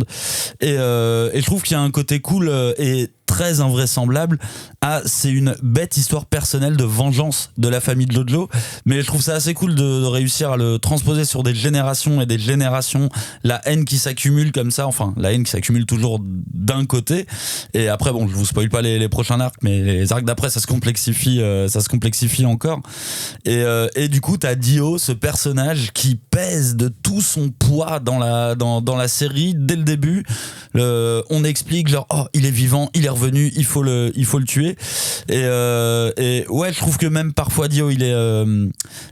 et je trouve qu'il y a un côté cool et très invraisemblable c'est une bête histoire personnelle de vengeance de la famille de Jojo, mais je trouve ça assez cool de réussir à le transposer sur des générations et des générations, la haine qui s'accumule comme ça, enfin la haine qui s'accumule toujours d'un côté, et après bon je vous spoil pas les prochains arcs, mais les arcs d'après ça se complexifie encore, et du coup t'as Dio, ce personnage qui pèse de tout son poids dans la série dès le début. On explique genre il est vivant, il est revenu, il faut le tuer, et ouais je trouve que même parfois Dio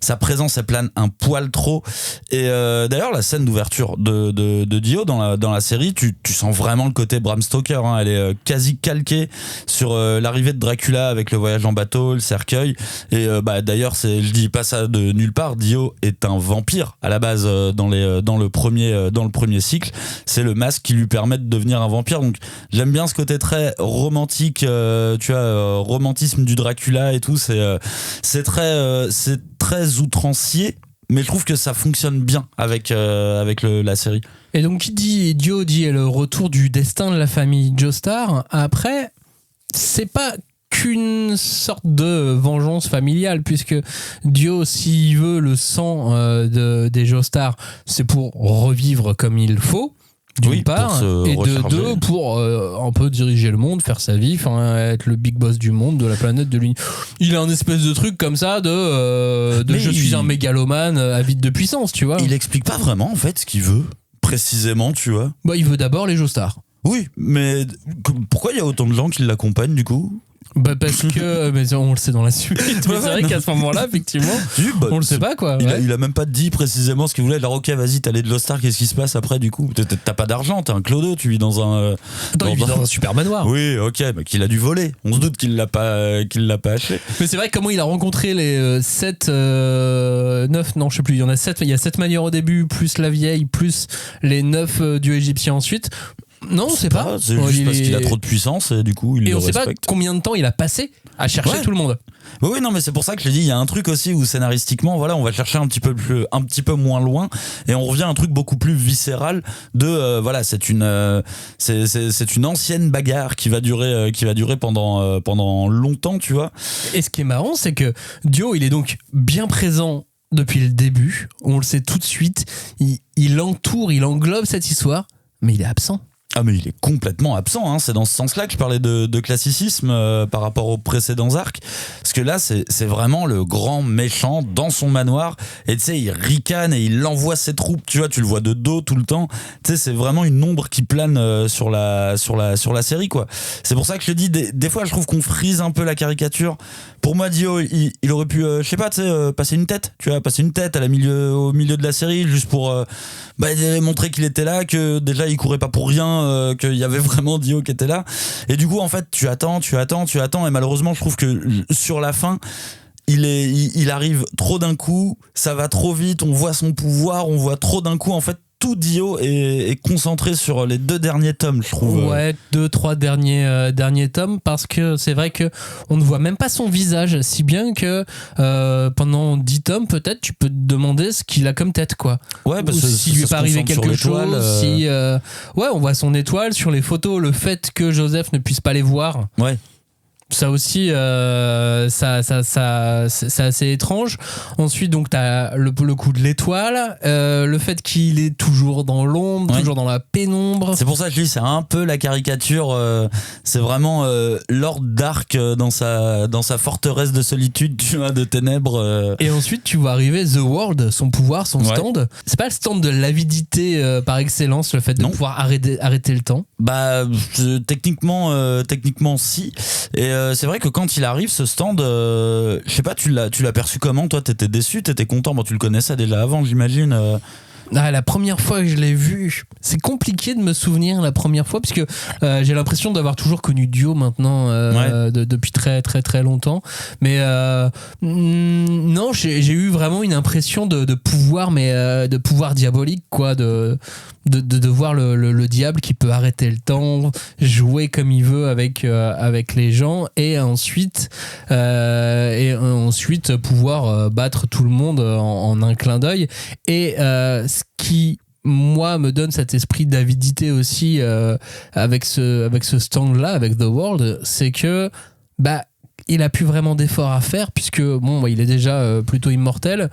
sa présence elle plane un poil trop, et d'ailleurs la scène d'ouverture de Dio dans la série, tu sens vraiment le côté Bram Stoker, hein. Elle est quasi calquée sur l'arrivée de Dracula avec le voyage en bateau, le cercueil, et d'ailleurs je dis pas ça de nulle part, Dio est un vampire à la base dans le premier cycle, c'est le masque qui lui permet de devenir un vampire, donc j'aime bien ce côté très romantique, tu vois, romantisme du Dracula et tout, c'est très outrancier, mais je trouve que ça fonctionne bien avec la série. Et donc qui dit Dio dit le retour du destin de la famille Joestar. Après, c'est pas qu'une sorte de vengeance familiale, puisque Dio, s'il veut le sang des Joestar, c'est pour revivre comme il faut, d'une part, et de deux, pour un peu diriger le monde, faire sa vie, être le big boss du monde, de la planète, de l'univers. Il a un espèce de truc comme ça de je suis un mégalomane avide de puissance, tu vois. Il explique pas vraiment en fait ce qu'il veut précisément, tu vois. Il veut d'abord les Joestar. Oui, mais pourquoi il y a autant de gens qui l'accompagnent du coup ? Parce que mais on le sait dans la suite, mais c'est vrai qu'à ce moment-là effectivement on le sait pas quoi. Il a même pas dit précisément ce qu'il voulait. Alors ok vas-y t'as les Joestar, qu'est-ce qui se passe après du coup ? T'as pas d'argent, t'es un clodo, tu vis dans un il vit dans un super manoir. Oui ok, mais qu'il a dû voler, on se doute qu'il l'a pas acheté. Mais c'est vrai comment il a rencontré les 9 non je sais plus, il y en a 7, il y a 7 manières au début, plus la vieille, plus les 9 dieux égyptiens ensuite. Non, on sait pas. C'est juste parce qu'il a trop de puissance et du coup il le respecte. Et on sait pas combien de temps il a passé à chercher tout le monde. Oui, non, mais c'est pour ça que je dis, il y a un truc aussi où scénaristiquement, voilà, on va chercher un petit peu moins loin, et on revient à un truc beaucoup plus viscéral de, voilà, c'est une ancienne bagarre qui va durer pendant longtemps, tu vois. Et ce qui est marrant, c'est que Dio, il est donc bien présent depuis le début. On le sait tout de suite. Il entoure, il englobe cette histoire, mais il est absent. Ah mais il est complètement absent, hein. C'est dans ce sens-là que je parlais de classicisme par rapport aux précédents arcs, parce que là c'est vraiment le grand méchant dans son manoir, et tu sais il ricane et il envoie ses troupes, tu vois, tu le vois de dos tout le temps, tu sais c'est vraiment une ombre qui plane sur la série quoi. C'est pour ça que je te dis des fois je trouve qu'on frise un peu la caricature. Pour moi Dio il aurait pu je sais pas, tu sais passer une tête au milieu de la série, juste pour montrer qu'il était là, que déjà il courait pas pour rien, qu'il y avait vraiment Dio qui était là, et du coup en fait tu attends, et malheureusement je trouve que sur la fin il arrive trop d'un coup, ça va trop vite, on voit son pouvoir, on voit trop d'un coup en fait. Tout Dio est concentré sur les 2 derniers tomes, je trouve. Ouais, 2-3 derniers tomes, parce que c'est vrai que on ne voit même pas son visage, si bien que pendant 10 tomes, peut-être, tu peux te demander ce qu'il a comme tête, quoi. Ouais, parce que s'il lui est pas arrivé quelque chose, si ouais, on voit son étoile sur les photos, le fait que Joseph ne puisse pas les voir. Ouais. Ça aussi, c'est assez étrange. Ensuite, donc, t'as le coup de l'étoile, le fait qu'il est toujours dans l'ombre, toujours dans la pénombre. C'est pour ça que je dis, c'est un peu la caricature. C'est vraiment Lord Dark dans sa forteresse de solitude, tu vois, de ténèbres. Et ensuite, tu vois arriver The World, son pouvoir, son stand. C'est pas le stand de l'avidité par excellence, le fait de pouvoir arrêter le temps. Bah, techniquement, si. Et c'est vrai que quand il arrive, ce stand, je sais pas, tu l'as perçu comment? Toi, t'étais déçu, t'étais content? Bon, tu le connaissais déjà avant, j'imagine. La première fois que je l'ai vu, c'est compliqué de me souvenir la première fois, puisque j'ai l'impression d'avoir toujours connu Dio maintenant depuis très très très longtemps. Mais non, j'ai eu vraiment une impression de pouvoir, mais de pouvoir diabolique, quoi, de voir le diable qui peut arrêter le temps, jouer comme il veut avec les gens, et ensuite pouvoir battre tout le monde en un clin d'œil. Et ce qui, moi, me donne cet esprit d'avidité aussi avec ce stand-là, avec The World, c'est que il a plus vraiment d'efforts à faire, puisque il est déjà plutôt immortel.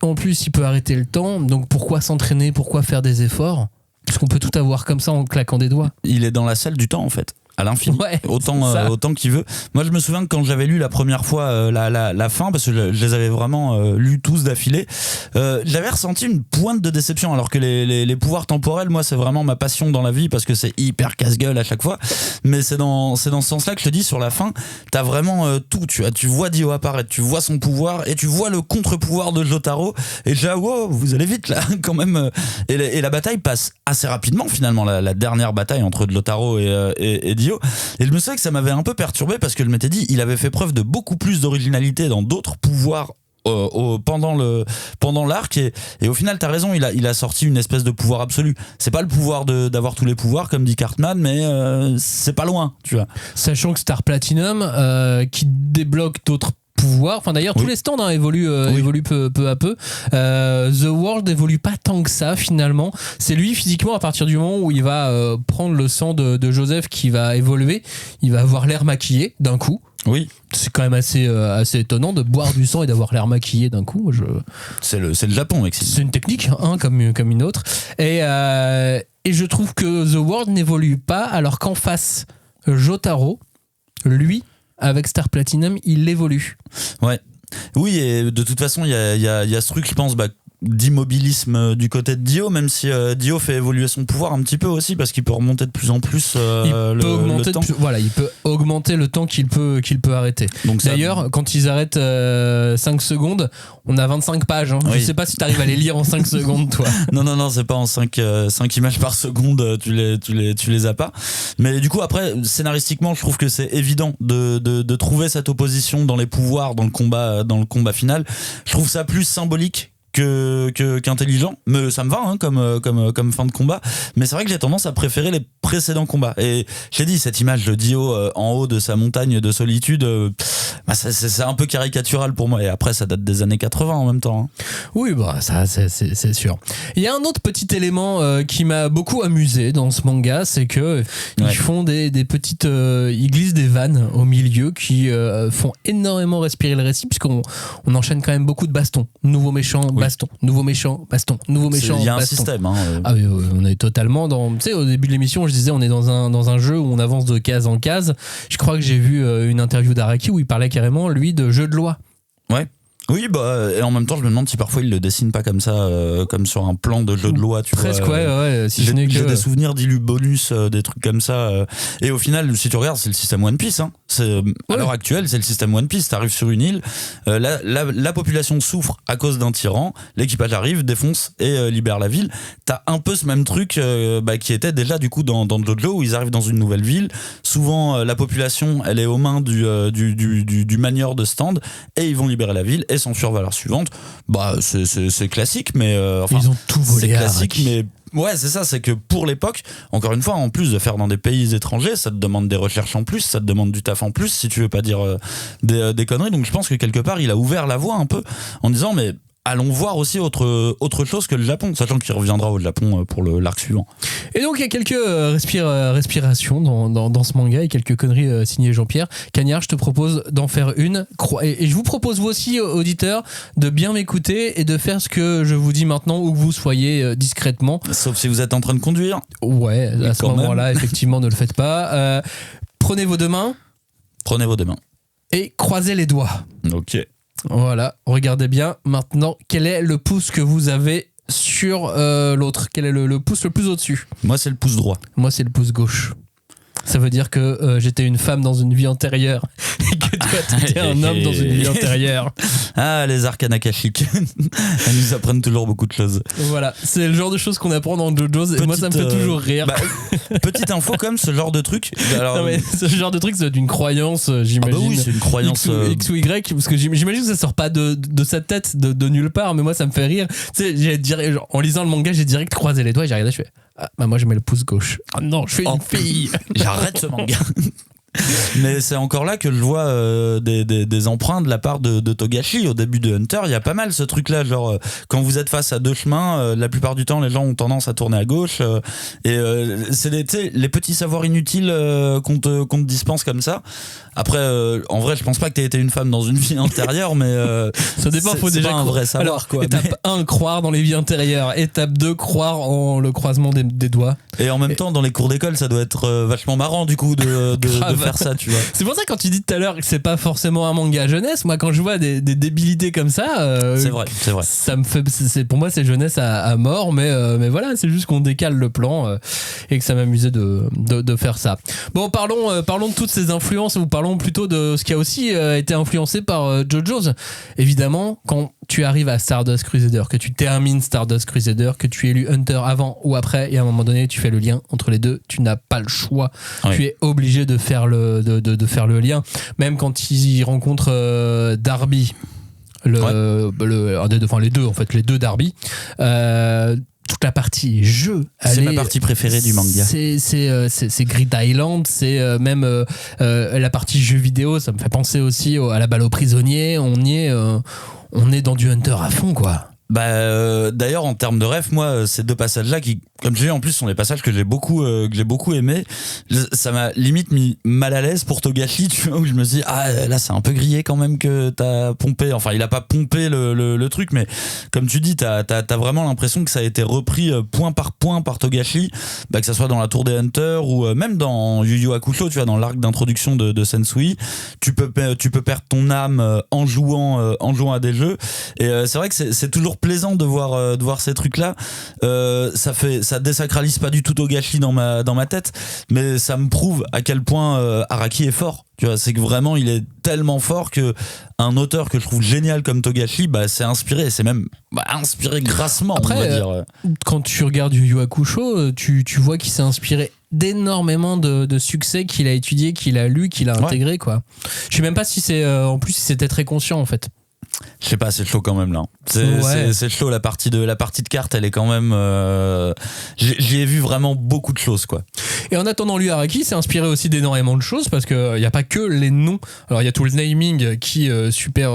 En plus, il peut arrêter le temps, donc pourquoi s'entraîner, pourquoi faire des efforts, puisqu'on peut tout avoir comme ça en claquant des doigts. Il est dans la salle du temps, en fait, à l'infini, autant qu'il veut. Moi, je me souviens que quand j'avais lu la première fois la fin, parce que je les avais vraiment lus tous d'affilée, j'avais ressenti une pointe de déception, alors que les pouvoirs temporels, moi, c'est vraiment ma passion dans la vie, parce que c'est hyper casse-gueule à chaque fois. Mais c'est dans ce sens-là que je te dis, sur la fin, t'as vraiment tout. Tu vois Dio apparaître, tu vois son pouvoir, et tu vois le contre-pouvoir de Jotaro, et déjà, wow, vous allez vite là, quand même. Et la bataille passe assez rapidement, finalement, la dernière bataille entre Jotaro et Dio. Et je me souviens que ça m'avait un peu perturbé, parce que je m'étais dit, il avait fait preuve de beaucoup plus d'originalité dans d'autres pouvoirs pendant l'arc, et au final t'as raison, il a sorti une espèce de pouvoir absolu. C'est pas le pouvoir d'avoir tous les pouvoirs comme dit Cartman, mais c'est pas loin, tu vois. Sachant que Star Platinum qui débloque d'autres pouvoir. Enfin d'ailleurs tous les stands évoluent peu à peu. The World évolue pas tant que ça finalement. C'est lui physiquement, à partir du moment où il va prendre le sang de Joseph, qui va évoluer. Il va avoir l'air maquillé d'un coup. Oui. C'est quand même assez étonnant de boire du sang et d'avoir l'air maquillé d'un coup. C'est le Japon, Maxime. C'est une technique, comme une autre. Et je trouve que The World n'évolue pas, alors qu'en face, Jotaro, lui, avec Star Platinum, il évolue. Ouais. Oui, et de toute façon, il y a ce truc, je pense, d'immobilisme du côté de Dio, même si Dio fait évoluer son pouvoir un petit peu aussi, parce qu'il peut remonter de plus en plus le temps. Il peut augmenter le temps qu'il peut arrêter. Donc d'ailleurs, quand ils arrêtent 5 secondes, on a 25 pages. Oui. Je sais pas si t'arrives à les lire en 5 secondes, toi. Non, c'est pas en 5 images par seconde, tu les as pas. Mais du coup, après, scénaristiquement, je trouve que c'est évident de trouver cette opposition dans les pouvoirs, dans le combat final. Je trouve ça plus symbolique qu'intelligent, mais ça me va comme fin de combat. Mais c'est vrai que j'ai tendance à préférer les précédents combats. Et j'ai dit, cette image de Dio en haut de sa montagne de solitude, c'est un peu caricatural pour moi. Et après, ça date des années 80 en même temps. Oui, ça c'est sûr. Il y a un autre petit élément qui m'a beaucoup amusé dans ce manga, c'est que ils font des petites, ils glissent des vannes au milieu qui font énormément respirer le récit, puisqu'on enchaîne quand même beaucoup de bastons. Nouveau méchant, baston, nouveau méchant, baston, nouveau méchant, baston. Il y a un système. Ah oui, on est totalement dans... Tu sais, au début de l'émission, je disais, on est dans un jeu où on avance de case en case. Je crois que j'ai vu une interview d'Araki où il parlait carrément, lui, de jeu de loi. Ouais. Oui, et en même temps, je me demande si parfois il le dessine pas comme ça, comme sur un plan de jeu de loi, tu presque, vois. Ouais. Si j'ai des souvenirs d'Ilu bonus, des trucs comme ça. Et au final, si tu regardes, c'est le système One Piece. Hein. À l'heure actuelle, c'est le système One Piece. T'arrives sur une île, la population souffre à cause d'un tyran, l'équipage arrive, défonce et libère la ville. T'as un peu ce même truc qui était déjà du coup dans JoJo, où ils arrivent dans une nouvelle ville. Souvent, la population, elle est aux mains du manieur de stand, et ils vont libérer la ville et s'enfuir vers la suivante. C'est classique, mais ils ont tout volé. C'est classique, mais ouais, c'est ça, c'est que pour l'époque, encore une fois, en plus de faire dans des pays étrangers, ça te demande des recherches en plus, ça te demande du taf en plus, si tu veux pas dire des conneries. Donc je pense que quelque part, il a ouvert la voie un peu en disant, mais allons voir aussi autre chose que le Japon, sachant qu'il reviendra au Japon pour l'arc suivant. Et donc il y a quelques respirations dans ce manga et quelques conneries signées Jean-Pierre. Cagnard, je te propose d'en faire une. Et je vous propose vous aussi, auditeurs, de bien m'écouter et de faire ce que je vous dis maintenant, où que vous soyez discrètement. Sauf si vous êtes en train de conduire. Ouais, à ce moment-là, effectivement, ne le faites pas. Prenez vos deux mains. Prenez vos deux mains. Et croisez les doigts. Ok. Voilà, regardez bien maintenant quel est le pouce que vous avez sur l'autre. Quel est le pouce le plus au-dessus? Moi, c'est le pouce droit. Moi, c'est le pouce gauche. Ça veut dire que j'étais une femme dans une vie antérieure et que toi, t'étais un homme dans une vie antérieure. Ah, les arcanes akashiques. Elles nous apprennent toujours beaucoup de choses. Voilà, c'est le genre de choses qu'on apprend dans JoJo's et moi, ça me fait toujours rire. Petite info comme ce genre de truc. Alors, non, mais ce genre de truc, c'est une croyance, j'imagine. Ah bah oui, c'est une croyance. X ou Y, parce que j'imagine que ça sort pas de sa tête, de nulle part, mais moi, ça me fait rire. Tu sais, en lisant le manga, j'ai direct croisé les doigts et j'ai regardé, je fais... Ah, bah moi je mets le pouce gauche. Ah non, je suis une fille. J'arrête ce manga. Mais c'est encore là que je vois des empreintes de la part de Togashi. Au début de Hunter, il y a pas mal ce truc là, genre quand vous êtes face à deux chemins, la plupart du temps les gens ont tendance à tourner à gauche c'est les petits savoirs inutiles qu'on te dispense comme ça. Après en vrai je pense pas que t'aies été une femme dans une vie antérieure, mais ça dépend, faut déjà un vrai savoir. Alors, quoi. Étape 1, croire dans les vies antérieures. Étape 2, croire en le croisement des doigts. Et en même temps dans les cours d'école ça doit être vachement marrant du coup de faire ça, tu vois. C'est pour ça, quand tu dis tout à l'heure que c'est pas forcément un manga jeunesse, moi quand je vois des débilités comme ça, c'est vrai. Ça me fait, pour moi c'est jeunesse à mort, mais voilà, c'est juste qu'on décale le plan et que ça m'amusait de faire ça. Bon, parlons de toutes ces influences, ou parlons plutôt de ce qui a aussi été influencé par JoJo's. Évidemment, quand tu arrives à Stardust Crusader, que tu termines Stardust Crusader, que tu aies lu Hunter avant ou après, et à un moment donné tu fais le lien entre les deux, tu n'as pas le choix. Oui. Tu es obligé de faire le lien, même quand ils rencontrent Darby, les deux Darby, toute la partie jeu, c'est ma partie préférée du manga. C'est Grid Island, c'est même la partie jeu vidéo, ça me fait penser aussi à la balle aux prisonniers. On est dans du Hunter à fond, quoi. D'ailleurs en termes de ref, moi ces deux passages là qui, comme je dis, en plus sont des passages que j'ai beaucoup aimé. Ça m'a limite mis mal à l'aise pour Togashi, tu vois, où je me dis là c'est un peu grillé quand même que t'as pompé, enfin il a pas pompé le truc, mais comme tu dis t'as vraiment l'impression que ça a été repris point par point par Togashi, que ça soit dans la Tour des Hunters ou même dans Yu Yu Hakusho, tu vois, dans l'arc d'introduction de Sensui, tu peux perdre ton âme en jouant à des jeux, et c'est vrai que c'est toujours plaisant de voir ces trucs là. Ça désacralise pas du tout Togashi dans ma tête, mais ça me prouve à quel point Araki est fort. Tu vois, c'est que vraiment il est tellement fort que un auteur que je trouve génial comme Togashi s'est inspiré, c'est même inspiré grassement. Après, on va dire. Quand tu regardes Yu Yu Hakusho, tu vois qu'il s'est inspiré d'énormément de succès qu'il a étudié, qu'il a lu, qu'il a intégré, quoi. Je sais même pas si c'est en plus si c'était très conscient en fait. Je sais pas, c'est chaud quand même là. C'est chaud, la partie de cartes, elle est quand même. J'y ai vu vraiment beaucoup de choses, quoi. Et en attendant, lui, Araki s'est inspiré aussi d'énormément de choses, parce qu'il n'y a pas que les noms. Alors il y a tout le naming qui est super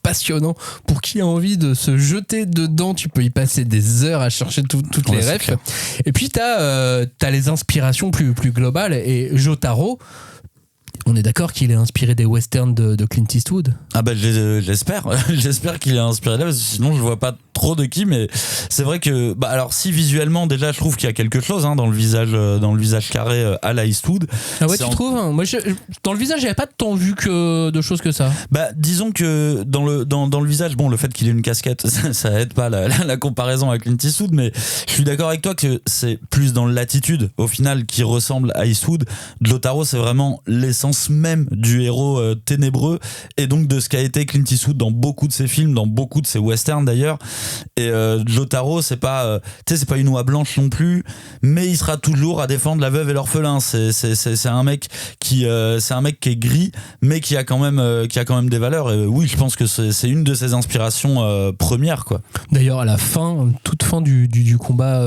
passionnant. Pour qui a envie de se jeter dedans, tu peux y passer des heures à chercher toutes les refs. Et puis t'as les inspirations plus globales. Et Jotaro, on est d'accord qu'il est inspiré des westerns de Clint Eastwood? J'espère. J'espère qu'il est inspiré là, parce que sinon je vois pas trop de qui, mais c'est vrai que alors si visuellement déjà je trouve qu'il y a quelque chose dans le visage carré à la Eastwood. Ah ouais, tu trouves? Moi dans le visage j'avais pas tant vu que de choses que ça. Disons que dans le visage, bon, le fait qu'il ait une casquette ça aide pas la comparaison avec Clint Eastwood, mais je suis d'accord avec toi que c'est plus dans l'attitude au final qui ressemble à Eastwood. Jotaro, c'est vraiment l'essence même du héros ténébreux, et donc de ce qu'a été Clint Eastwood dans beaucoup de ses films, dans beaucoup de ses westerns d'ailleurs. Et Jotaro, c'est pas une oie blanche non plus, mais il sera toujours à défendre la veuve et l'orphelin. C'est un mec qui c'est un mec qui est gris, mais qui a quand même des valeurs. Et oui, je pense que c'est une de ses inspirations premières, quoi. D'ailleurs, à la fin, toute fin du combat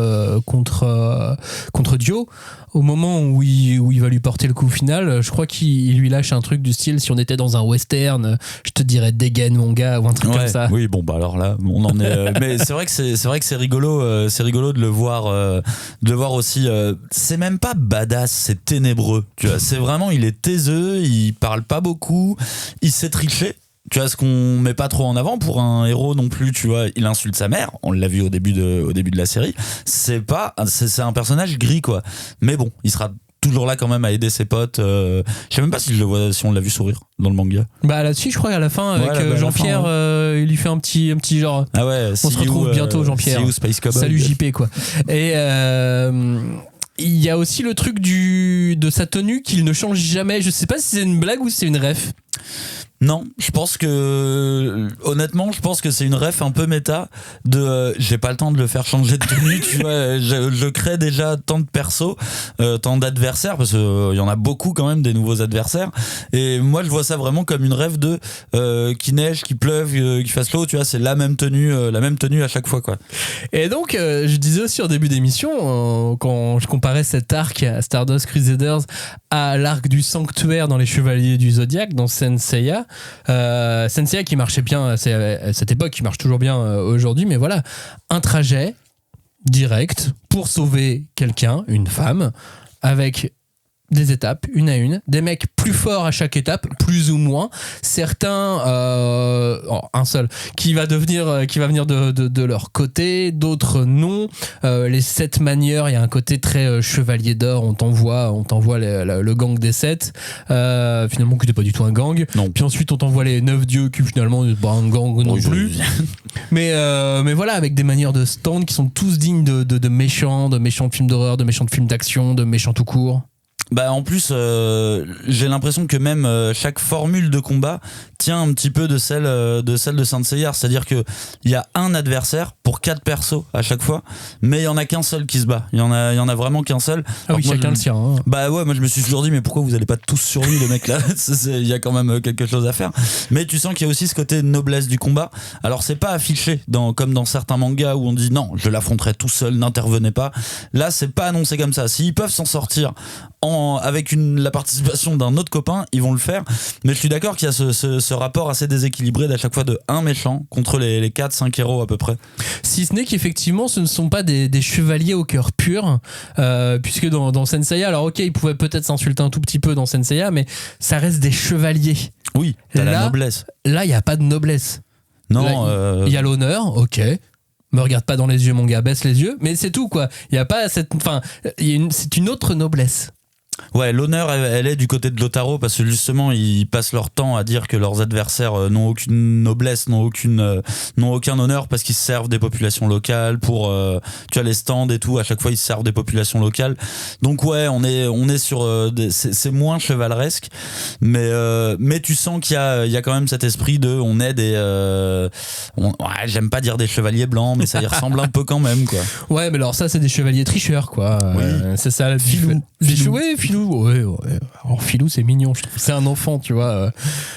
contre Dio, au moment où il va lui porter le coup final, je crois qu'il lui lâche un truc du style, si on était dans un western, je te dirais dégaine mon gars, ou un truc comme ça. Oui, bon, bah alors là, on en est. Mais c'est vrai que c'est rigolo de le voir aussi. C'est même pas badass, c'est ténébreux. Tu vois, c'est vraiment, il est taiseux, il parle pas beaucoup, il sait tricher. Tu vois, ce qu'on met pas trop en avant pour un héros non plus, tu vois, il insulte sa mère, on l'a vu au début de la série. C'est un personnage gris, quoi. Mais bon, il sera toujours là quand même à aider ses potes. Je sais même pas si on l'a vu sourire dans le manga. Bah là-dessus, je crois qu'à la fin, avec Jean-Pierre, il lui fait un petit genre. Ah ouais, on se retrouve bientôt, Jean-Pierre. Salut JP, quoi. Et il y a aussi le truc de sa tenue qu'il ne change jamais. Je sais pas si c'est une blague ou si c'est une ref. Non, je pense que c'est une ref un peu méta de j'ai pas le temps de le faire changer de tenue, tu vois, je crée déjà tant de persos, tant d'adversaires, parce que il y en a beaucoup quand même des nouveaux adversaires, et moi je vois ça vraiment comme une ref de qu'il neige, qu'il pleuve, qu'il fasse l'eau, tu vois, c'est la même tenue à chaque fois, quoi. Et donc je disais aussi en début d'émission, quand je comparais cet arc à Stardust Crusaders à l'arc du sanctuaire dans les Chevaliers du Zodiaque dans Senseiya, Senseiya qui marchait bien à cette époque, qui marche toujours bien aujourd'hui, mais voilà, un trajet direct pour sauver quelqu'un, une femme, avec des étapes, une à une, des mecs plus forts à chaque étape, plus ou moins, certains un seul qui va venir de leur côté, d'autres non, les 7 manieurs, il y a un côté très chevalier d'or, on t'envoie le gang des 7, finalement qui n'était pas du tout un gang, non. Puis ensuite on t'envoie les 9 dieux qui finalement n'est pas un gang non plus, mais voilà, avec des manières de stand qui sont tous dignes de méchants de films d'horreur, de méchants de films d'action, de méchants tout court. Bah en plus j'ai l'impression que même chaque formule de combat tient un petit peu de celle de Saint Seiya, c'est-à-dire que il y a un adversaire pour 4 persos à chaque fois, mais il y en a qu'un seul qui se bat. Il y en a vraiment qu'un seul. Ah oui, chacun le sien. Hein. Bah ouais, moi je me suis toujours dit mais pourquoi vous allez pas tous sur lui, le mec là. Il y a quand même quelque chose à faire. Mais tu sens qu'il y a aussi ce côté noblesse du combat. Alors c'est pas affiché comme dans certains mangas où on dit non, je l'affronterai tout seul, n'intervenez pas. Là c'est pas annoncé comme ça. S'ils peuvent s'en sortir avec la participation d'un autre copain, ils vont le faire. Mais je suis d'accord qu'il y a ce rapport assez déséquilibré d'à chaque fois de un méchant contre les 4-5 héros à peu près. Si ce n'est qu'effectivement ce ne sont pas des chevaliers au cœur pur, puisque dans Senseiya, alors ok, ils pouvaient peut-être s'insulter un tout petit peu dans Senseiya, mais ça reste des chevaliers. Oui, t'as la noblesse. Là, il n'y a pas de noblesse. Non, il y a l'honneur, ok. Me regarde pas dans les yeux, mon gars, baisse les yeux, mais c'est tout, quoi. Il y a pas c'est une autre noblesse. Ouais, l'honneur, elle est du côté de Lotaro, parce que justement, ils passent leur temps à dire que leurs adversaires n'ont aucune noblesse, n'ont aucun honneur, parce qu'ils se servent des populations locales pour, tu vois, les stands et tout. À chaque fois, ils se servent des populations locales. Donc ouais, on est sur, c'est moins chevaleresque, mais tu sens qu'il y a quand même cet esprit de, on est j'aime pas dire des chevaliers blancs, mais ça y ressemble un peu quand même, quoi. Ouais, mais alors ça, c'est des chevaliers tricheurs, quoi. Oui. C'est ça, Filou. Ouais. Alors Filou, c'est mignon, je trouve. C'est un enfant, tu vois.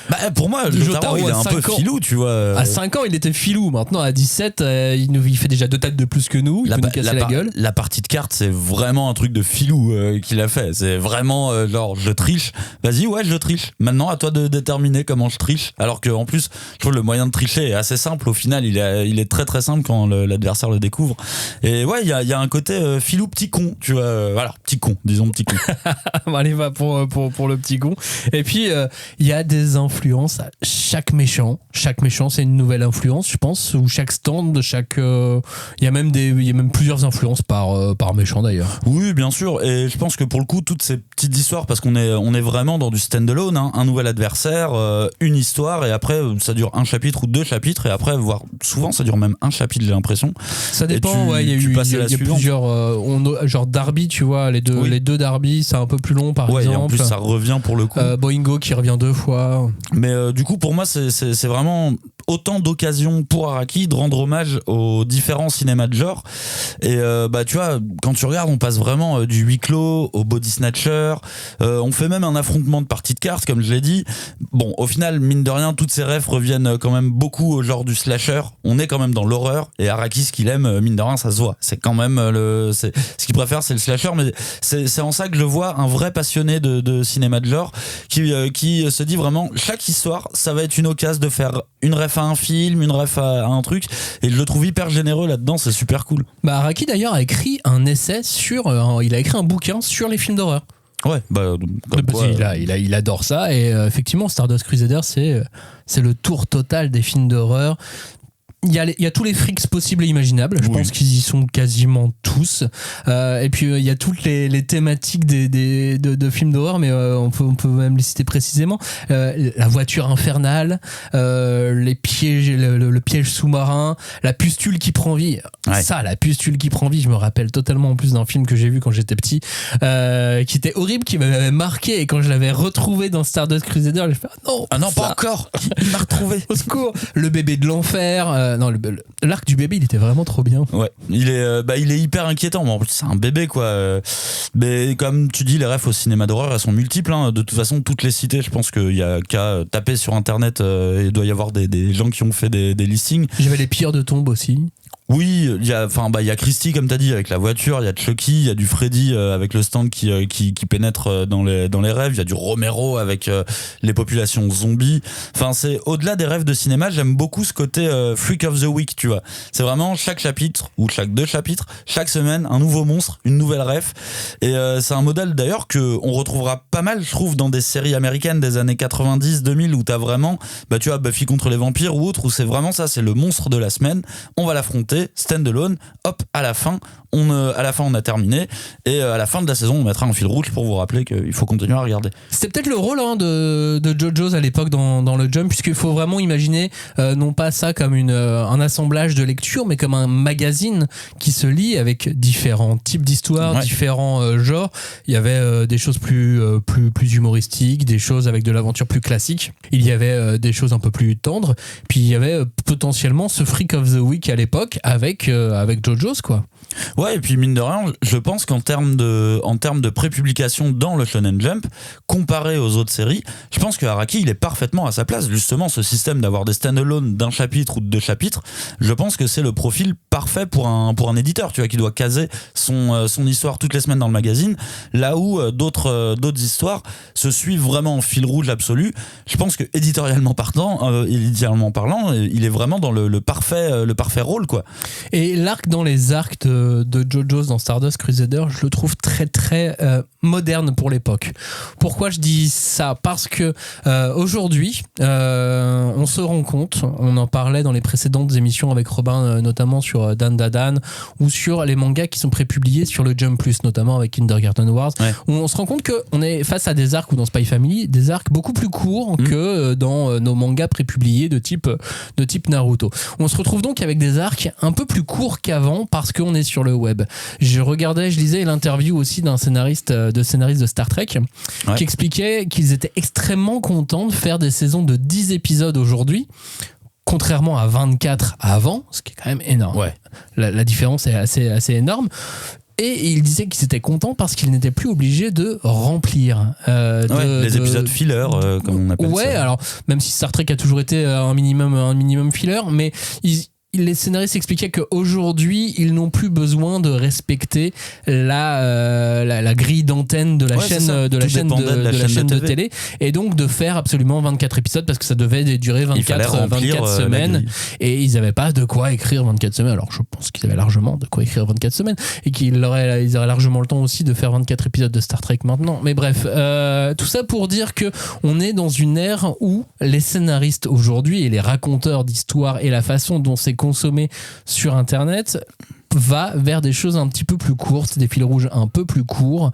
Bah, pour moi, Jotaro, il est un peu filou, tu vois. À 5 ans, il était filou. Maintenant, à 17, il fait déjà 2 têtes de plus que nous. Il peut nous casser la gueule. La partie de cartes, c'est vraiment un truc de filou qu'il a fait. C'est vraiment genre, je triche. Vas-y, ouais, je triche. Maintenant, à toi de déterminer comment je triche. Alors qu'en plus, je trouve le moyen de tricher est assez simple. Au final, il est très très simple quand l'adversaire le découvre. Et ouais, il y a un côté filou petit con, tu vois. Voilà, petit con, disons petit con. Allez, va pour le petit con. Et puis il y a des influences à chaque méchant, c'est une nouvelle influence, je pense, ou chaque stand, il y a même plusieurs influences par méchant d'ailleurs. Oui, bien sûr, et je pense que pour le coup toutes ces petites histoires, parce qu'on est vraiment dans du stand-alone, hein, un nouvel adversaire, une histoire, et après ça dure un chapitre ou 2 chapitres, et après voire souvent ça dure même un chapitre, j'ai l'impression. Ça dépend. Il y a plusieurs genre Darby, tu vois, les deux Darby, c'est un peu plus long par exemple. Et en plus ça revient pour le coup. Boingo qui revient 2 fois. Mais du coup pour moi c'est vraiment autant d'occasions pour Araki de rendre hommage aux différents cinémas de genre. Et tu vois, quand tu regardes, on passe vraiment du huis clos au body snatcher. On fait même un affrontement de parties de cartes, comme je l'ai dit. Bon, au final, mine de rien, toutes ces refs reviennent quand même beaucoup au genre du slasher. On est quand même dans l'horreur. Et Araki, ce qu'il aime, mine de rien, ça se voit. C'est quand même ce qu'il préfère, c'est le slasher. Mais c'est en ça que je vois un vrai passionné de cinéma de genre qui se dit vraiment, chaque histoire, ça va être une occasion de faire une ref à un film, une ref à un truc. Et je le trouve hyper généreux là-dedans. C'est super cool. Araki d'ailleurs a écrit un essai il a écrit un bouquin sur les films d'horreur. Ouais, il adore ça et effectivement Stardust Crusader c'est le tour total des films d'horreur. Il y a tous les freaks possibles et imaginables. Je pense qu'ils y sont quasiment tous. Et puis il y a toutes les thématiques de films d'horreur, mais on peut même les citer précisément. La voiture infernale, les pièges, le piège sous-marin, la pustule qui prend vie. Ouais. Ça, la pustule qui prend vie, je me rappelle totalement en plus d'un film que j'ai vu quand j'étais petit, qui était horrible, qui m'avait marqué. Et quand je l'avais retrouvé dans Stardust Crusader, j'ai fait non, pas encore. Il m'a retrouvé. Au secours. Le bébé de l'enfer. L'arc du bébé, il était vraiment trop bien. Ouais, il est hyper inquiétant. Bon, en plus, c'est un bébé, quoi. Mais comme tu dis, les refs au cinéma d'horreur, elles sont multiples. Hein. De toute façon, toutes les cités, je pense qu'il y a qu'à taper sur Internet. Il doit y avoir des gens qui ont fait des listings. J'avais les pires de tombes aussi. Oui, il y a Christy, comme t'as dit, avec la voiture, il y a Chucky, il y a du Freddy avec le stand qui pénètre dans les rêves, il y a du Romero avec les populations zombies. Enfin, c'est au-delà des rêves de cinéma, j'aime beaucoup ce côté Freak of the Week, tu vois. C'est vraiment chaque chapitre ou chaque 2 chapitres, chaque semaine, un nouveau monstre, une nouvelle ref. Et c'est un modèle d'ailleurs que on retrouvera pas mal, je trouve, dans des séries américaines des années 90, 2000 où t'as vraiment, tu vois, Buffy contre les vampires ou autre, où c'est vraiment ça, c'est le monstre de la semaine, on va l'affronter. Stand-alone, hop, à la fin on a terminé et à la fin de la saison on mettra un fil rouge pour vous rappeler qu'il faut continuer à regarder. C'était peut-être le rôle de JoJo's à l'époque dans le Jump, puisqu'il faut vraiment imaginer non pas ça comme un assemblage de lecture, mais comme un magazine qui se lit avec différents types d'histoires, différents genres. Il y avait des choses plus humoristiques, des choses avec de l'aventure plus classique, il y avait des choses un peu plus tendres, puis il y avait potentiellement ce Freak of the Week à l'époque avec JoJo's, quoi. Ouais, et puis mine de rien, je pense qu'en termes de prépublication dans le Shonen Jump, comparé aux autres séries, je pense que Araki, il est parfaitement à sa place. Justement, ce système d'avoir des stand-alone d'un chapitre ou de 2 chapitres, je pense que c'est le profil parfait pour un éditeur, tu vois, qui doit caser son histoire toutes les semaines dans le magazine, là où d'autres histoires se suivent vraiment en fil rouge absolu. Je pense que éditorialement parlant, il est vraiment dans le parfait rôle, quoi. Et l'arc dans les arcs de JoJo's dans Stardust Crusader, je le trouve très très moderne pour l'époque. Pourquoi je dis ça ? Parce que aujourd'hui, on se rend compte, on en parlait dans les précédentes émissions avec Robin, notamment sur Dan Dadan, ou sur les mangas qui sont prépubliés sur le Jump Plus, notamment avec Kindergarten Wars, où on se rend compte qu'on est face à des arcs, ou dans Spy Family, des arcs beaucoup plus courts que dans nos mangas prépubliés de type Naruto. On se retrouve donc avec des arcs un peu plus courts qu'avant parce qu'on est sur le web. Je lisais l'interview aussi d'un scénariste de Star Trek qui expliquait qu'ils étaient extrêmement contents de faire des saisons de 10 épisodes aujourd'hui, contrairement à 24 avant, ce qui est quand même énorme. Ouais. La différence est assez énorme. Et il disait qu'ils étaient contents parce qu'ils n'étaient plus obligés de remplir les épisodes filler, comme on appelle ça. Ouais, alors même si Star Trek a toujours été un minimum filler, mais les scénaristes expliquaient qu'aujourd'hui ils n'ont plus besoin de respecter la grille d'antenne de la chaîne de télé, et donc de faire absolument 24 épisodes parce que ça devait durer 24 semaines, et ils n'avaient pas de quoi écrire 24 semaines. Alors je pense qu'ils avaient largement de quoi écrire 24 semaines et ils auraient largement le temps aussi de faire 24 épisodes de Star Trek maintenant. Mais bref, tout ça pour dire que on est dans une ère où les scénaristes aujourd'hui et les raconteurs d'histoires et la façon dont c'est consommé sur internet va vers des choses un petit peu plus courtes, des fils rouges un peu plus courts,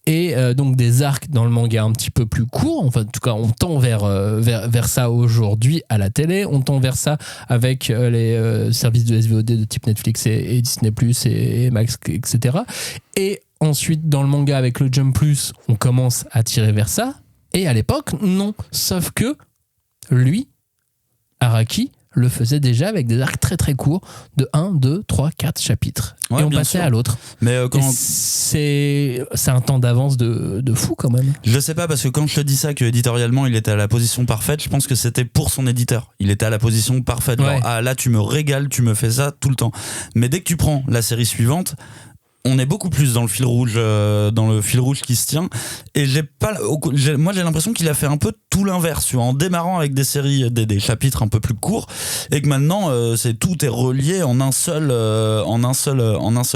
et donc des arcs dans le manga un petit peu plus courts. Enfin, en tout cas, on tend vers ça aujourd'hui à la télé, on tend vers ça avec les services de SVOD de type Netflix et Disney+, et Max, etc. Et ensuite, dans le manga avec le Jump Plus, on commence à tirer vers ça, et à l'époque, non. Sauf que lui, Araki, le faisait déjà avec des arcs très très courts de 1, 2, 3, 4 chapitres. Ouais, et on bien passait sûr. à l'autre. Mais Et c'est un temps d'avance de fou quand même. je sais pas, parce que quand je te dis ça, que éditorialement il était à la position parfaite, je pense que c'était pour son éditeur. Il était à la position parfaite. Genre, Ouais. ah là tu me régales, tu me fais ça tout le temps. Mais dès que tu prends la série suivante, on est beaucoup plus dans le fil rouge qui se tient. Et moi j'ai l'impression qu'il a fait un peu tout l'inverse, tu vois, en démarrant avec des séries, des chapitres un peu plus courts, et que maintenant tout est relié en un seul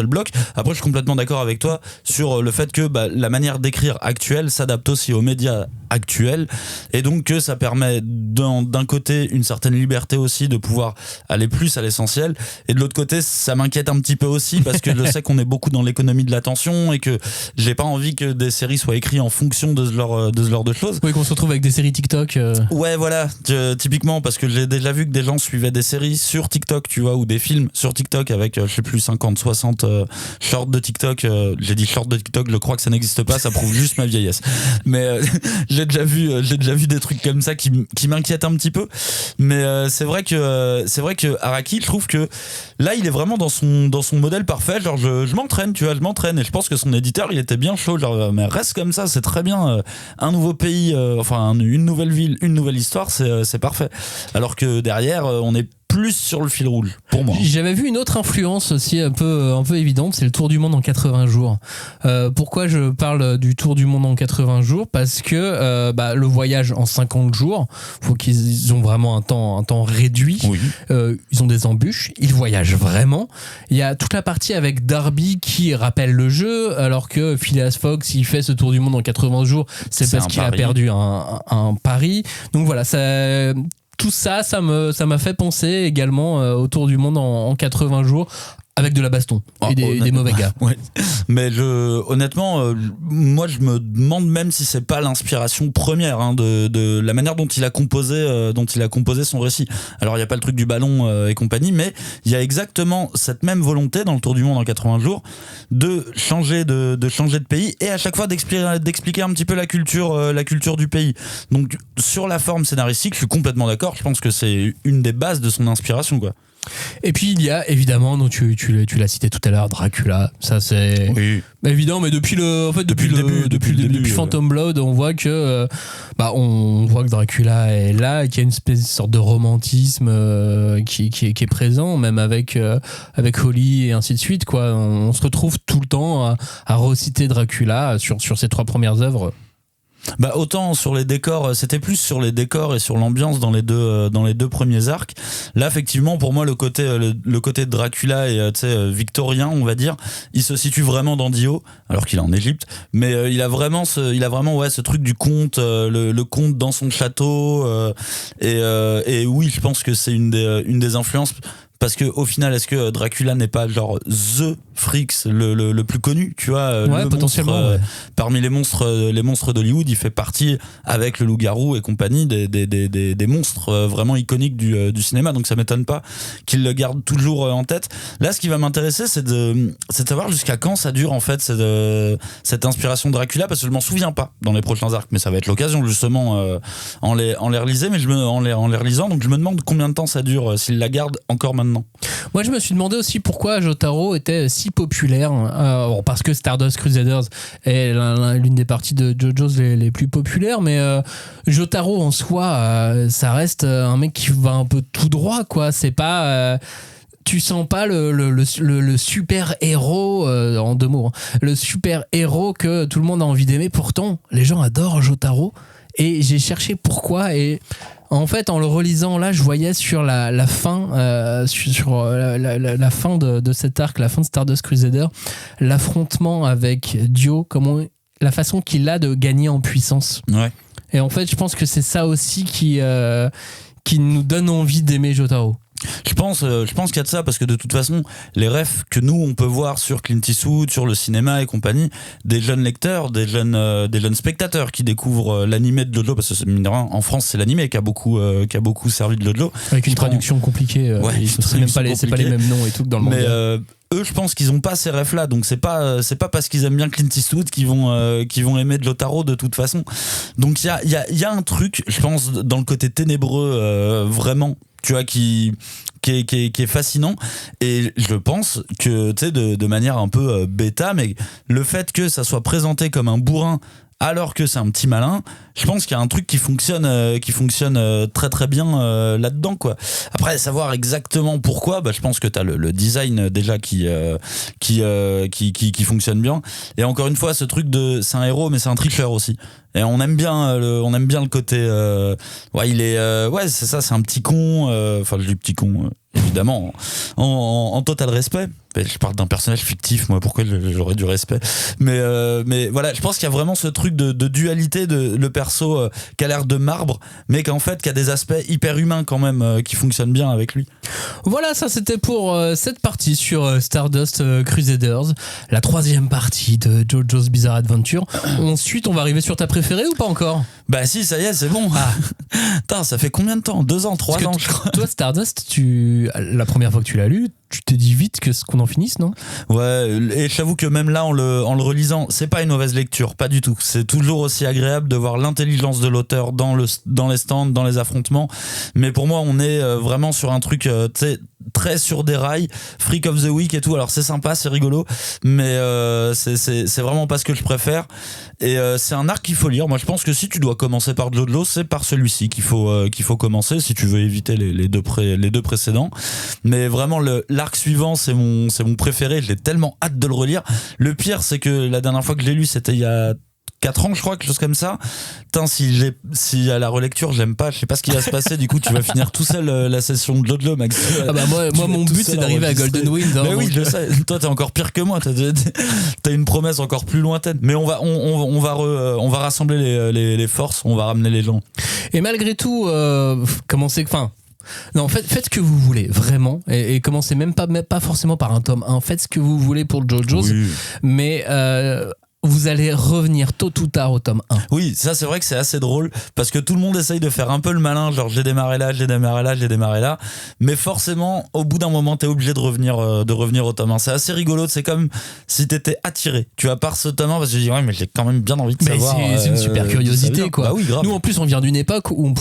bloc. Après je suis complètement d'accord avec toi sur le fait que la manière d'écrire actuelle s'adapte aussi aux médias actuels, et donc que ça permet d'un côté une certaine liberté aussi de pouvoir aller plus à l'essentiel, et de l'autre côté ça m'inquiète un petit peu aussi parce que je sais qu'on est beaucoup dans l'économie de l'attention et que j'ai pas envie que des séries soient écrites en fonction de ce genre de choses. Oui, qu'on se retrouve avec des séries TikTok. Ouais, voilà, typiquement, parce que j'ai déjà vu que des gens suivaient des séries sur TikTok, tu vois, ou des films sur TikTok avec, je sais plus, 50, 60 shorts de TikTok. J'ai dit shorts de TikTok, je crois que ça n'existe pas, ça prouve juste ma vieillesse. Mais j'ai déjà vu des trucs comme ça qui m'inquiètent un petit peu. Mais c'est vrai que Araki, je trouve que là, il est vraiment dans son modèle parfait. Genre, je m'entraîne, tu vois, et je pense que son éditeur, il était bien chaud. Genre, mais reste comme ça, c'est très bien. Un nouveau pays, une nouvelle ville, une nouvelle histoire, c'est parfait. Alors que derrière, on est plus sur le fil rouge, pour moi. J'avais vu une autre influence aussi un peu évidente, c'est le Tour du monde en 80 jours. Pourquoi je parle du Tour du monde en 80 jours ? Parce que le voyage en 50 jours, faut qu'ils ont vraiment un temps réduit. Oui. Ils ont des embûches, ils voyagent vraiment. Il y a toute la partie avec Darby qui rappelle le jeu, alors que Phileas Fogg, s'il fait ce Tour du monde en 80 jours, c'est parce qu'il a perdu un pari. Donc voilà, tout ça m'a fait penser également au Tour du monde en 80 jours avec de la baston et des mauvais gars. Ouais. Mais honnêtement, moi je me demande même si c'est pas l'inspiration première de la manière dont il a composé son récit. Alors il y a pas le truc du ballon et compagnie, mais il y a exactement cette même volonté dans le Tour du monde en 80 jours de changer de pays, et à chaque fois d'expliquer un petit peu la culture du pays. Donc sur la forme scénaristique, je suis complètement d'accord. Je pense que c'est une des bases de son inspiration, quoi. Et puis il y a évidemment, donc tu l'as cité tout à l'heure, Dracula. Ça c'est évident, mais depuis le début, Phantom Blood, on voit que Dracula est là et qu'il y a une sorte de romantisme qui est présent, même avec Holly et ainsi de suite, quoi. On se retrouve tout le temps à reciter Dracula sur ses 3 premières œuvres. Autant sur les décors, c'était plus sur les décors et sur l'ambiance dans les deux premiers arcs. Là, effectivement, pour moi, le côté de Dracula et victorien, on va dire, il se situe vraiment dans Dio, alors qu'il est en Égypte. Mais il a vraiment ce truc du conte, le conte dans son château. Et oui, je pense que c'est une des influences. Parce que au final, est-ce que Dracula n'est pas genre The Freaks le plus connu, tu vois, ouais, potentiellement, ouais. Parmi les monstres d'Hollywood, il fait partie avec le loup-garou et compagnie des monstres vraiment iconiques du cinéma. Donc ça m'étonne pas qu'il le garde toujours en tête. Là, ce qui va m'intéresser, c'est de savoir jusqu'à quand ça dure en fait cette inspiration de Dracula, parce que je m'en souviens pas dans les prochains arcs, mais ça va être l'occasion justement en les relisant, donc je me demande combien de temps ça dure s'il la garde encore maintenant. Moi, je me suis demandé aussi pourquoi Jotaro était si populaire. Parce que Stardust Crusaders est l'une des parties de JoJo's les plus populaires, mais Jotaro en soi, ça reste un mec qui va un peu tout droit, quoi. C'est pas... tu sens pas le super héros en 2 mots, hein, le super héros que tout le monde a envie d'aimer. Pourtant, les gens adorent Jotaro, et j'ai cherché pourquoi, et en fait, en le relisant là, je voyais sur la fin, la fin de cet arc, la fin de Stardust Crusader, l'affrontement avec Dio, la façon qu'il a de gagner en puissance. Ouais. Et en fait, je pense que c'est ça aussi qui nous donne envie d'aimer Jotaro. Je pense qu'il y a de ça, parce que de toute façon, les refs que nous on peut voir sur Clint Eastwood, sur le cinéma et compagnie, des jeunes lecteurs, des jeunes spectateurs qui découvrent l'animé de JoJo, parce que mine de rien, en France c'est l'animé qui a beaucoup servi de JoJo. Avec une traduction compliquée, c'est pas les mêmes noms et tout que dans le manga. Mais eux, je pense qu'ils ont pas ces refs là, donc c'est pas parce qu'ils aiment bien Clint Eastwood qu'ils vont aimer Jotaro de toute façon. Donc il y a un truc, je pense, dans le côté ténébreux vraiment tu vois, qui est fascinant. Et je pense que, tu sais, de manière un peu bêta, mais le fait que ça soit présenté comme un bourrin alors que c'est un petit malin, je pense qu'il y a un truc qui fonctionne très très bien là-dedans, quoi. Après, savoir exactement pourquoi, je pense que t'as le design déjà qui fonctionne bien. Et encore une fois, ce truc de c'est un héros mais c'est un tricheur aussi. Et on aime bien le côté il est c'est ça, c'est un petit con, enfin je dis petit con évidemment en total respect. Je parle d'un personnage fictif, moi, pourquoi j'aurais du respect, mais voilà, je pense qu'il y a vraiment ce truc de dualité de le perso qui a l'air de marbre mais qu'en fait qui a des aspects hyper humains quand même qui fonctionnent bien avec lui. Voilà, ça c'était pour cette partie sur Stardust Crusaders, la 3e partie de JoJo's Bizarre Adventure. Ensuite on va arriver sur ta préférée ou pas encore? Bah si, ça y est, c'est bon. Putain, ça fait combien de temps? 2 ans, 3 ans je crois. Toi Stardust, la première fois que tu l'as lu, tu t'es dit vite qu'on en finisse, non? Ouais, et j'avoue que même là en le relisant, c'est pas une mauvaise lecture, pas du tout. C'est toujours aussi agréable de voir l'intelligence de l'auteur dans les stands, dans les affrontements. Mais pour moi, on est vraiment sur un truc, tu sais, très sur des rails, Freak of the Week et tout. Alors c'est sympa, c'est rigolo, mais c'est vraiment pas ce que je préfère. Et c'est un arc qu'il faut lire. Moi, je pense que si tu dois commencer par JoJo, c'est par celui-ci qu'il faut commencer si tu veux éviter les deux précédents. Mais vraiment l'arc suivant, c'est mon préféré. J'ai tellement hâte de le relire. Le pire, c'est que la dernière fois que je l'ai lu, c'était il y a 4 ans je crois, quelque chose comme ça. Putain, si à la relecture j'aime pas, je sais pas ce qui va se passer. Du coup tu vas finir tout seul la session de JoJo, Max. Moi mon but c'est d'arriver à Golden Wind, hein, mais oui, je sais. Toi t'es encore pire que moi, t'as une promesse encore plus lointaine. Mais on va rassembler les forces, on va ramener les gens. Et malgré tout, non, faites ce que vous voulez, vraiment, et commencez même pas forcément par un tome 1, faites ce que vous voulez pour JoJo's, oui. Mais vous allez revenir tôt ou tard au tome 1. Oui, ça c'est vrai que c'est assez drôle, parce que tout le monde essaye de faire un peu le malin, genre j'ai démarré là, mais forcément, au bout d'un moment, t'es obligé de revenir au tome 1. C'est assez rigolo, c'est comme si t'étais attiré, tu vois, par ce tome 1, parce que je dis, ouais, mais j'ai quand même bien envie de savoir. C'est une super curiosité, quoi. Bah oui, grave. Nous, en plus, on vient d'une époque où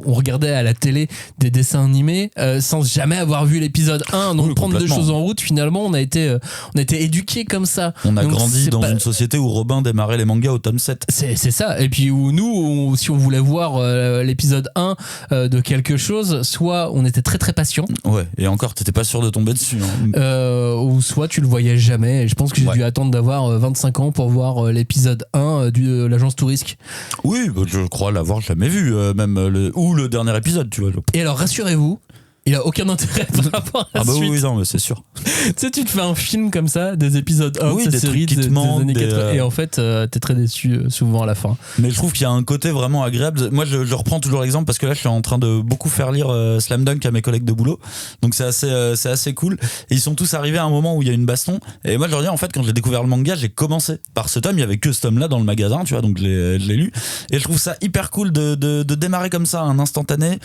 on regardait à la télé des dessins animés sans jamais avoir vu l'épisode 1, donc prendre des choses en route, finalement, on a été éduqués comme ça. On a grandi dans une société où Robin démarrait les mangas au tome 7. C'est ça. Et puis où nous, si on voulait voir l'épisode 1 de quelque chose, soit on était très très patient. Ouais, et encore, t'étais pas sûr de tomber dessus. Hein. Ou soit tu le voyais jamais. Et je pense que j'ai dû attendre d'avoir 25 ans pour voir l'épisode 1 de l'agence Tourisque. Oui, je crois l'avoir jamais vu, même le dernier épisode, tu vois. Et alors, rassurez-vous, il a aucun intérêt par rapport à la suite. Oui, non, mais c'est sûr. Tu sais, tu te fais un film comme ça, des épisodes 1 de cette série des années 80, et en fait, t'es très déçu souvent à la fin. Mais je trouve qu'il y a un côté vraiment agréable. Moi, je reprends toujours l'exemple parce que là, je suis en train de beaucoup faire lire Slam Dunk à mes collègues de boulot. Donc, c'est assez cool. Et ils sont tous arrivés à un moment où il y a une baston. Et moi, je leur dis, en fait, quand j'ai découvert le manga, j'ai commencé par ce tome. Il y avait que ce tome-là dans le magasin, tu vois, donc je l'ai lu. Et je trouve ça hyper cool de démarrer comme ça, un instantané,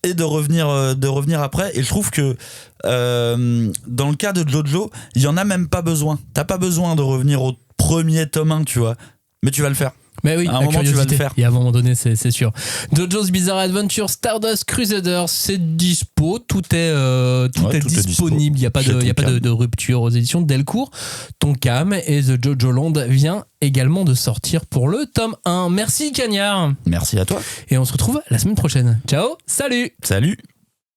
et de revenir après. Et je trouve que dans le cas de JoJo, il y en a même pas besoin. T'as pas besoin de revenir au premier tome 1, tu vois, mais tu vas le faire. Mais oui, à un moment tu vas le faire. Et à un moment donné, c'est sûr. JoJo's Bizarre Adventure, Stardust Crusaders, c'est dispo, tout est disponible. Il y a pas de rupture aux éditions de Delcourt. Tonkam et The JoJo Land vient également de sortir pour le tome 1. Merci Cagnard. Merci à toi. Et on se retrouve la semaine prochaine. Ciao, salut.